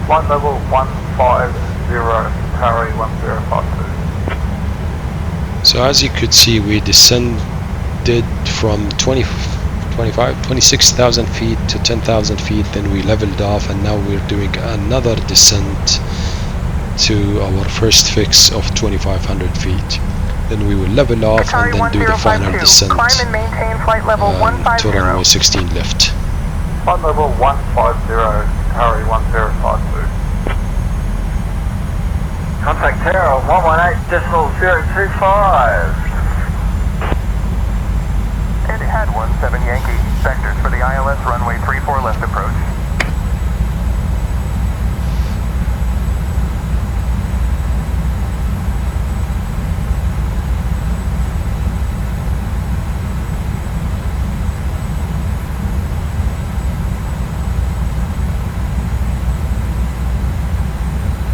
Flight level 150, Qatari 1052. So as you could see, we descended from 26,000 feet to 10,000 feet, then we leveled off, and now we're doing another descent to our first fix of 2,500 feet. Then we will level off and then do the final descent Climb and maintain flight level 150. to runway 16 left. Flight level 150, Qatari 1052. Contact tower 118.025. Etihad 17 Yankee, vectors for the ILS runway 34 left approach.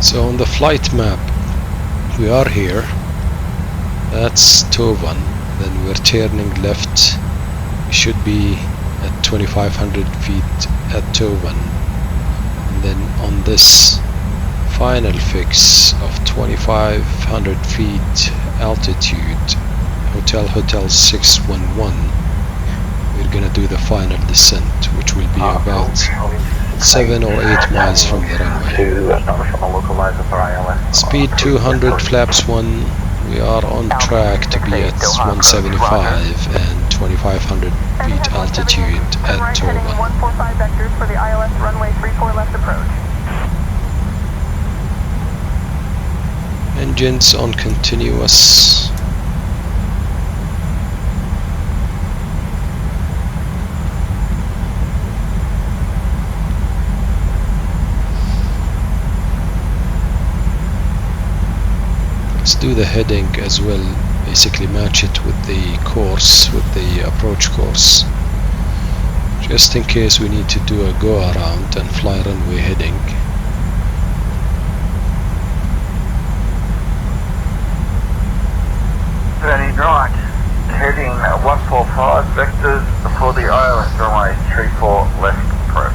So on the flight map, we are here. That's Tovan. Then we're turning left. We should be at 2,500 feet at Tovan. And then on this final fix of 2,500 feet altitude, Hotel 611, we're gonna do the final descent, which will be about 7 or 8 miles from the runway. Speed 200, flaps 1. We are on track to be at 175 and 2,500 feet altitude at Tovan. 145 vectors for the ILS runway 34 left approach. Engines on continuous. Let's do the heading as well, basically match it with the course, with the approach course, just in case we need to do a go around and fly runway heading. Turning right, heading 145 vectors for the ILS runway 34 left approach.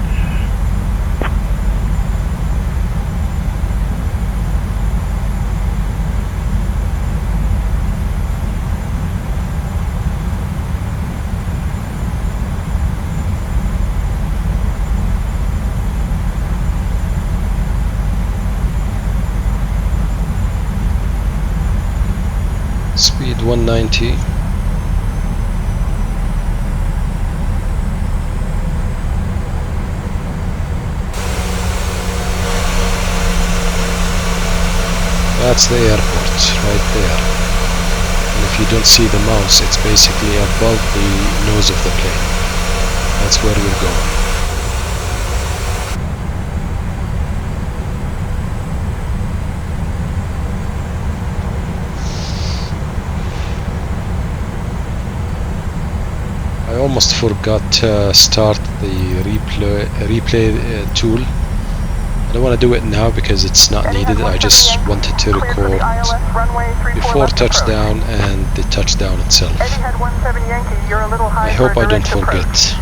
Speed 190. That's the airport right there. And if you don't see the mouse, it's basically above the nose of the plane. That's where we're going. I almost forgot to start the replay tool. I don't want to do it now because it's not needed. I just wanted to record before touchdown and the touchdown itself. I hope I don't forget.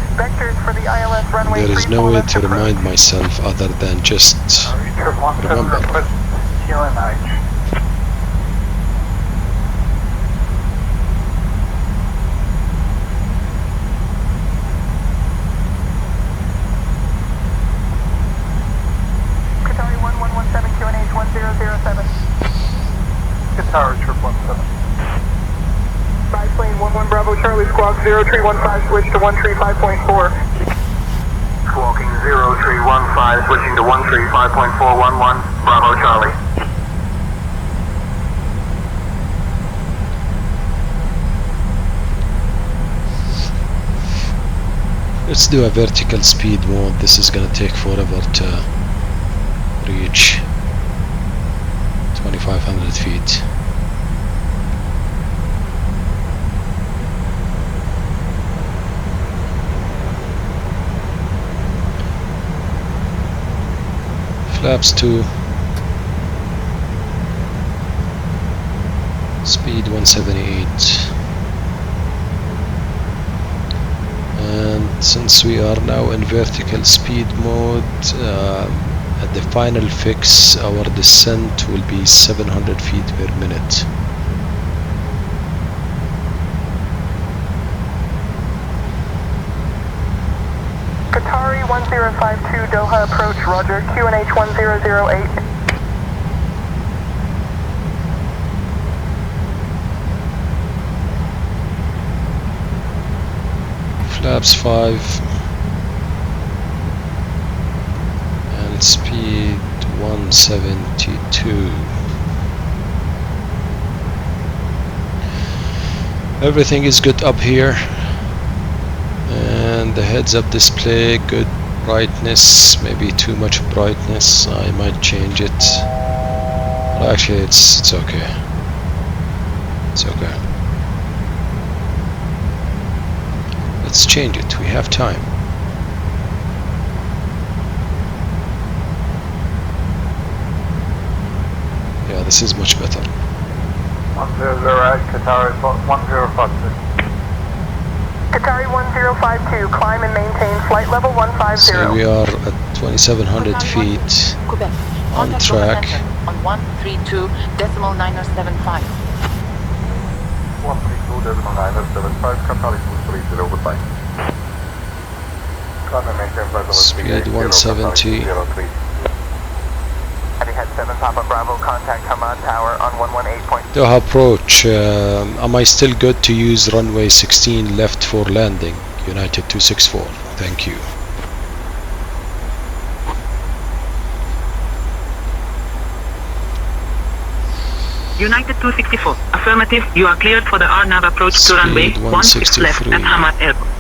There is no way to remind myself other than just remember. Qatari Troop 17. Biplane 11 Bravo Charlie Squawk 0315, switch to 135.4. Squawking 0315, switching to 135.411, Bravo Charlie. Let's do a vertical speed mode. This is gonna take forever to reach 2,500 feet. flaps 2, speed 178. And since we are now in vertical speed mode, at the final fix our descent will be 700 feet per minute. Qatari 1052 Doha approach, roger, QNH 1008. Flaps 5 and speed 172. Everything is good up here, and the heads-up display, good brightness, maybe too much brightness, I might change it. But actually it's okay. It's okay. Let's change it, we have time. Yeah, this is much better. 100 Qatari 1056. Qatari 1052, climb and maintain flight level 150. So we are at 2700 feet on track. On 132.975. 132.975, Qatari 230, goodbye. Climb and maintain flight level Speed 170. Head 7 Papa Bravo, contact Hamad Tower on 118. Doha approach, am I still good to use runway 16 left for landing? United 264, thank you. United 264, affirmative, you are cleared for the RNAV approach to runway 16 left at Hamad Airport.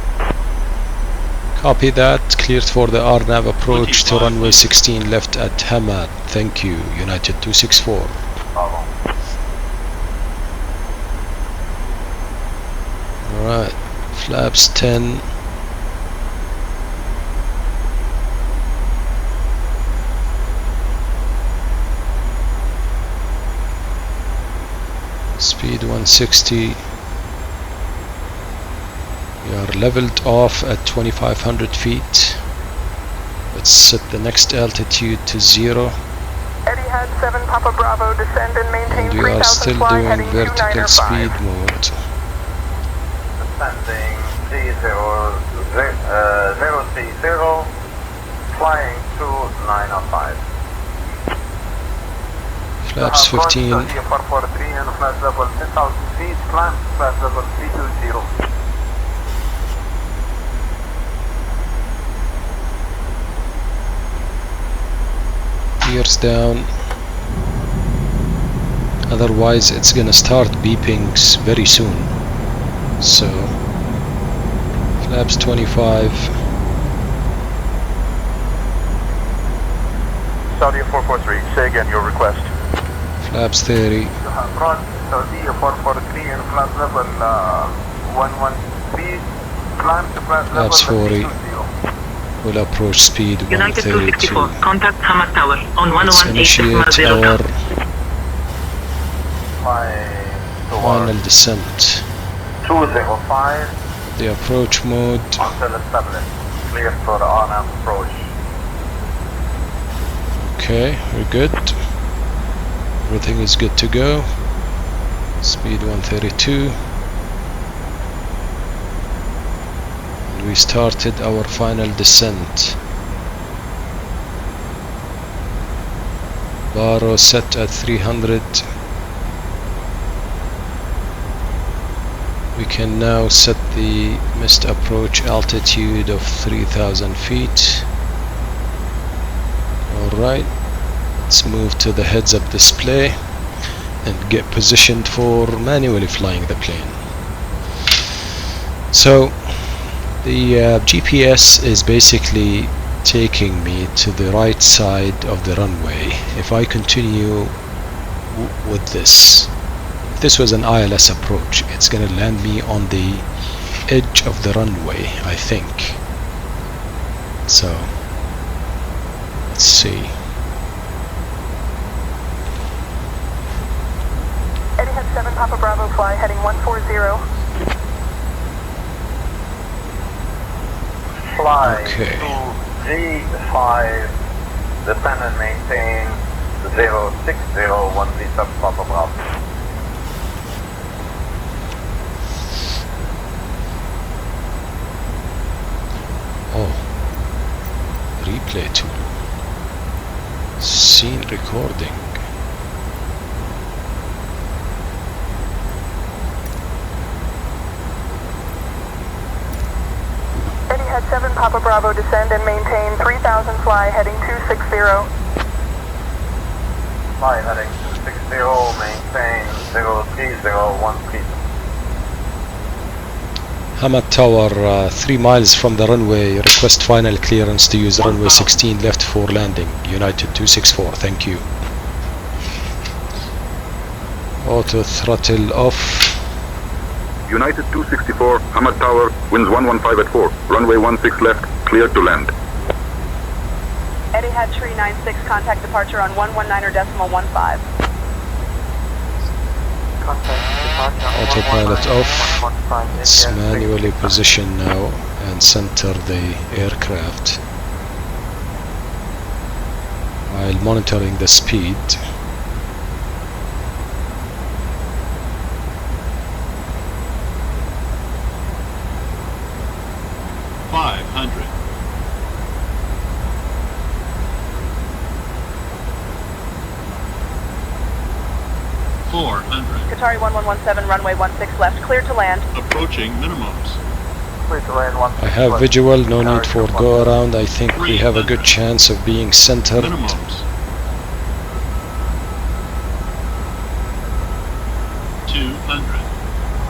Copy that, cleared for the RNAV approach to runway 16 left at Hamad, thank you, United 264. Alright, flaps 10. Speed 160. We are leveled off at 2500 feet. Let's set the next altitude to 0. Etihad 7 Papa Bravo, descend and maintain And we are 3000 still fly doing heading vertical 295. speed mode. Descending G030, flying to 905. Flaps 15. 443 and flight level 10,000 feet, climb to flight level 320. Gears down, otherwise it's gonna start beeping very soon. So flaps 25. Saudi 443, say again your request. Flaps 30. Saudi 443 and flight level 113, climb to flight level Flaps 40. 320. Will approach speed United 132. 264, contact Hamad Tower on Let's 118.0. initiate our Final descent. 205. The approach mode. Until established. Clear for the RNAV approach. Okay, we're good. Everything is good to go. Speed 132. And we started our final descent. Baro set at 300. We can now set the missed approach altitude of 3000 feet. Alright, let's move to the heads-up display and get positioned for manually flying the plane. So the GPS is basically taking me to the right side of the runway. If I continue with this, if this was an ILS approach, it's gonna land me on the edge of the runway, I think. So let's see. Papa Bravo fly heading 140. Fly Okay. to G5, descend and maintain 060, 137 Papa Bravo. Oh, replay tool, scene recording. Etihad 7 Papa Bravo descend and maintain 3000 fly heading 260. Fly heading 260, maintain 030, 130. Hamad Tower, 3 miles from the runway, request final clearance to use runway 16 left for landing, United 264, thank you. Auto throttle off. United 264, Hamad Tower, winds 115 at 4, runway 16 left, clear to land. Etihad 396, contact departure on 119.15. Autopilot off. Let's manually position now and center the aircraft while monitoring the speed. Qatari 1117, runway 16 left, clear to land. Approaching minimums. Clear to land 16 I have left. visual, no need for go around. I think we have a good chance of being centered. Minimums. 200.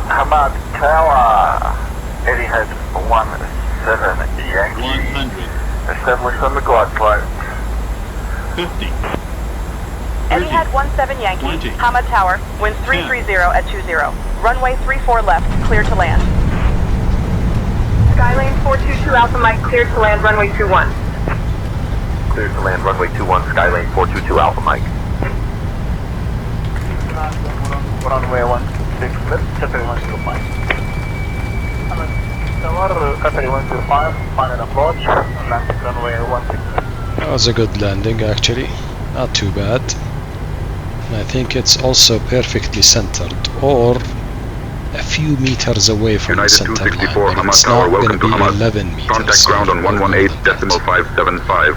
Hamad Tower, Etihad 17 Yankee. 100. Establish on the glide slope. 50. Etihad 17 Yankee, 20. Hamad Tower, winds 330 at 20. Runway 34 left, clear to land. Skylane 422 Alpha Mike, cleared to land runway 21. Clear to land runway 21, Skylane 422 Alpha Mike. Runway 16 left, Qatari 125. Hamad Tower, Qatari 125, final approach, Atlantic runway 16 left. That was a good landing actually, not too bad. And I think it's also perfectly centered, or a few meters away from United the center 264, line, but Hamad it's Tower, not going to welcome be to Hamad. 11 meters. Contact ground on or more than 118.575.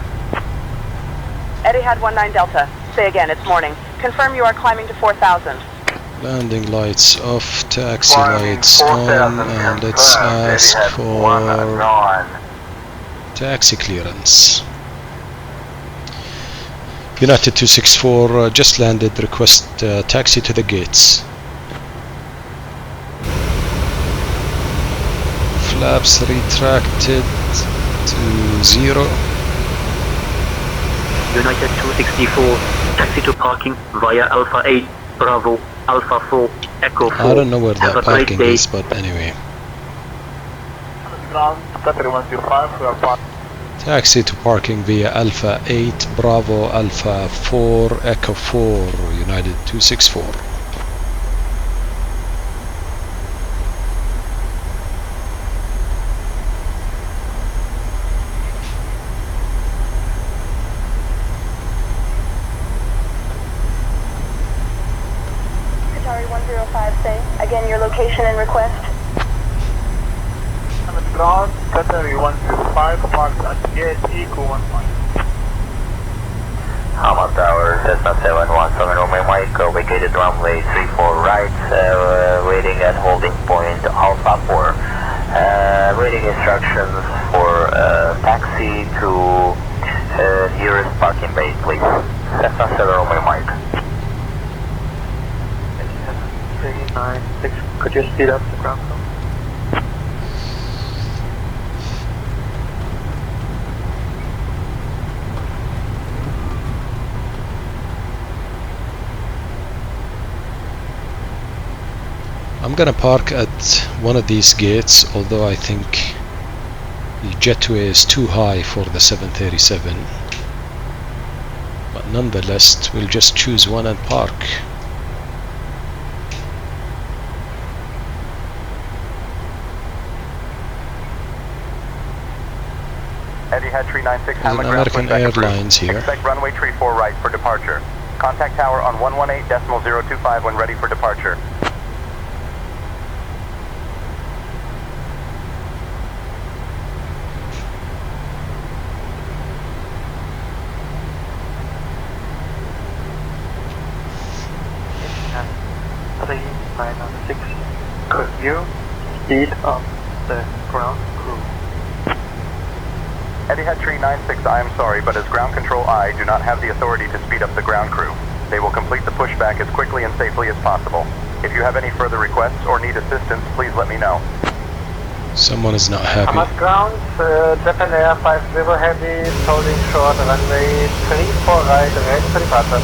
Etihad 19 Delta, say again, it's morning. Confirm you are climbing to 4000. that. Landing lights off, taxi Climbing lights on, 4000 and let's confirmed, ask Etihad for 19. taxi clearance. United 264 just landed, request taxi to the gates. Flaps retracted to 0. United 264, taxi to parking via Alpha 8, Bravo, Alpha 4, Echo 4. I don't know where Have that a great parking day. is, but anyway. Ground, Qatari 125, we are parked. Taxi to parking via Alpha 8, Bravo, Alpha 4, Echo 4, United 264. Qatari 105, say again your location and request. Ground, Qatari 105, parked at gate Eco 15. Hamad Tower, Cessna 717 Romeo Mike, vacated runway 34 right, waiting at holding point Alpha 4. Waiting instructions for taxi to nearest parking bay, please. Cessna 7 Romeo Mike. 396, could you speed up the ground zone? I'm gonna park at one of these gates, although I think the jetway is too high for the 737. But nonetheless, we'll just choose one and park. Etihad 396 There's an Hamlet ground American pushback approved. Airlines here. Expect runway 34 right for departure. Contact tower on 118.025 when ready for departure. Could you speed up the ground crew? Etihad 396, I am sorry, but as ground control I do not have the authority to speed up the ground crew. They will complete the pushback as quickly and safely as possible. If you have any further requests or need assistance, please let me know. Someone is not happy. I'm at ground, Japan Air 50 Heavy, holding short, runway 34 right, ready for departure.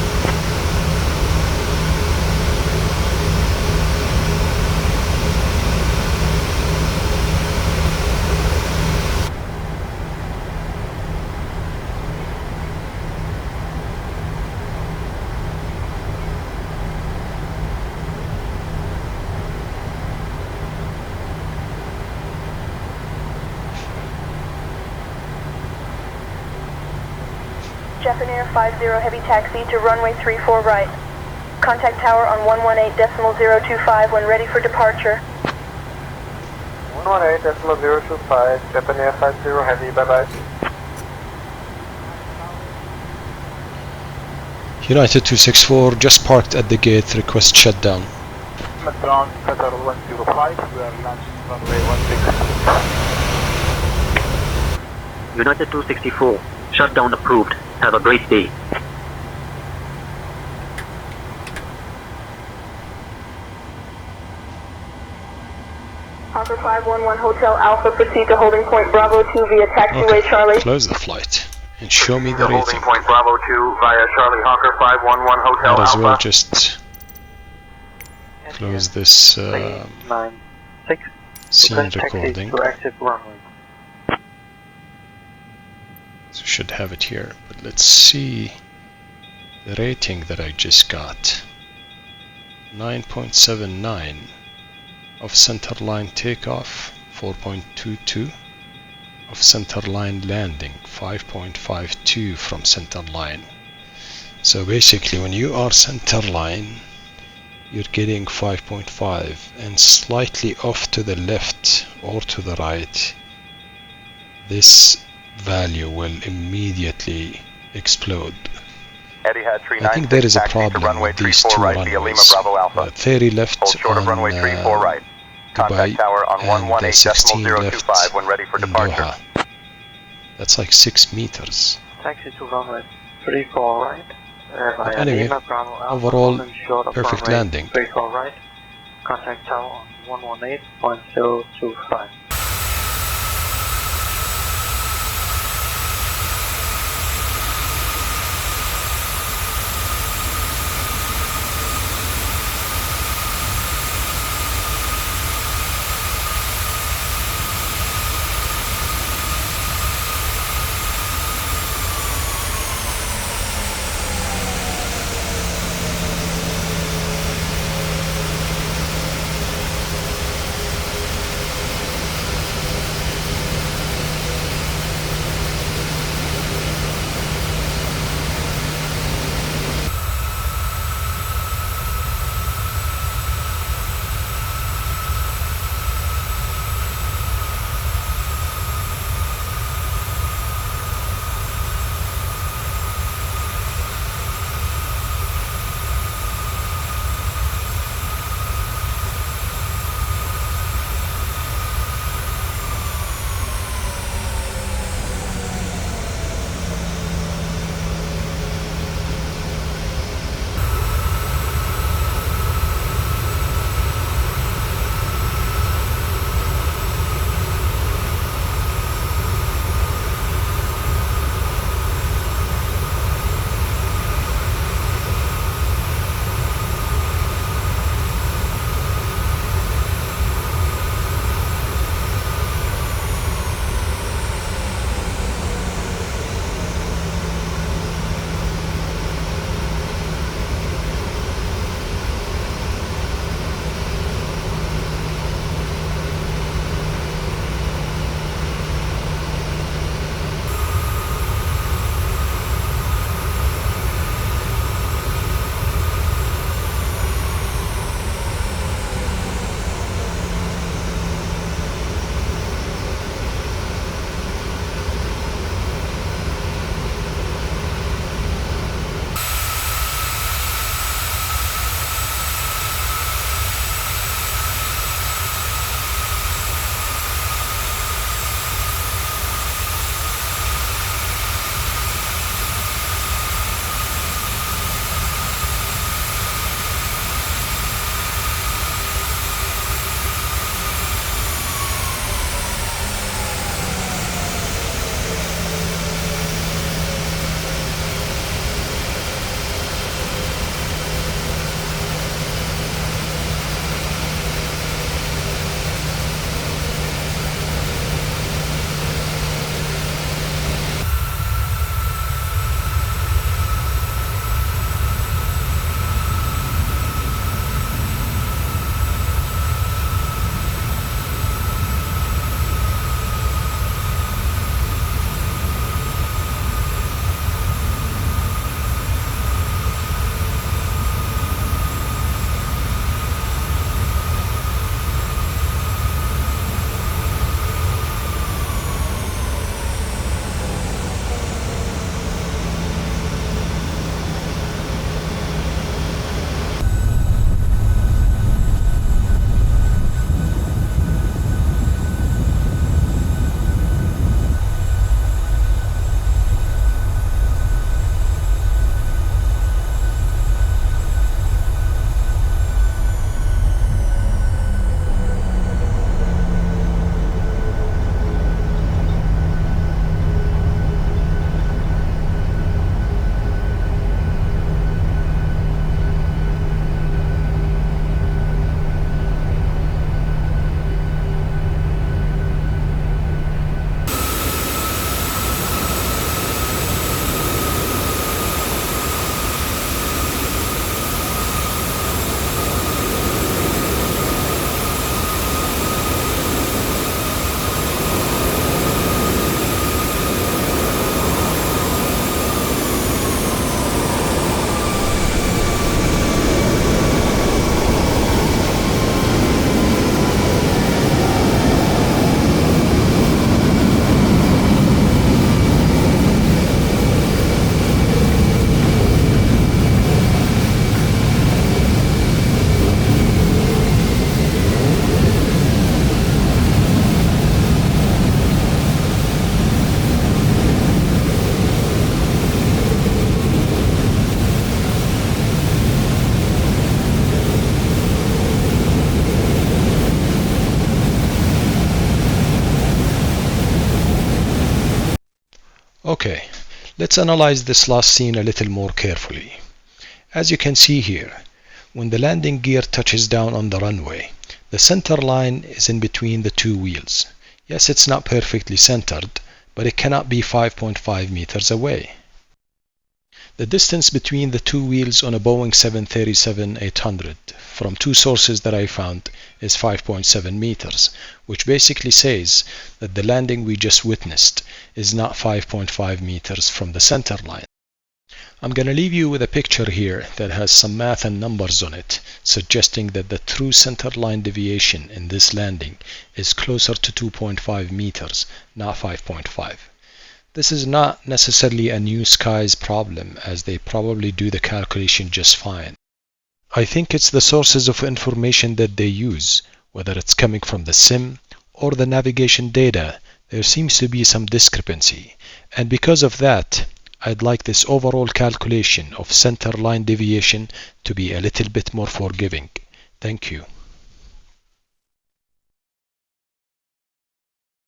Japan Air 50 Heavy taxi to runway 34 right. Contact tower on 118.025 when ready for departure. 118.025, Japan Air 50 Heavy, bye-bye. United 264 just parked at the gate, request shutdown. I'm at ground, Qatar 105, we are launching runway 16. United 264, shutdown approved. Have a great day. Hawker 511 Hotel Alpha, proceed to holding point Bravo 2 via taxiway Charlie. Close the flight and show me the rating. Holding point Bravo 2 via Charlie Hawker 511 Hotel Might as well Alpha. just close this scene recording. To exit runway. So should have it here, but let's see the rating that I just got. 9.79 of centerline takeoff, 4.22 of centerline landing, 5.52 from centerline. So basically when you are centerline, you're getting 5.5, and slightly off to the left or to the right, this value will immediately explode. Etihad I think there is a problem with these two runways. 30 left on Dubai and 16 left in Doha. That's like 6 meters. Taxi to runway 34 right. But anyway, overall, perfect landing. 34 right. Contact tower on 118.025. Okay, let's analyze this last scene a little more carefully. As you can see here, when the landing gear touches down on the runway, the center line is in between the two wheels. Yes, it's not perfectly centered, but it cannot be 5.5 meters away. The distance between the two wheels on a Boeing 737-800 from two sources that I found is 5.7 meters, which basically says that the landing we just witnessed is not 5.5 meters from the center line. I'm going to leave you with a picture here that has some math and numbers on it, suggesting that the true centerline deviation in this landing is closer to 2.5 meters, not 5.5. This is not necessarily a Newsky's problem, as they probably do the calculation just fine. I think it's the sources of information that they use, whether it's coming from the sim or the navigation data. There seems to be some discrepancy, and because of that, I'd like this overall calculation of centerline deviation to be a little bit more forgiving. Thank you.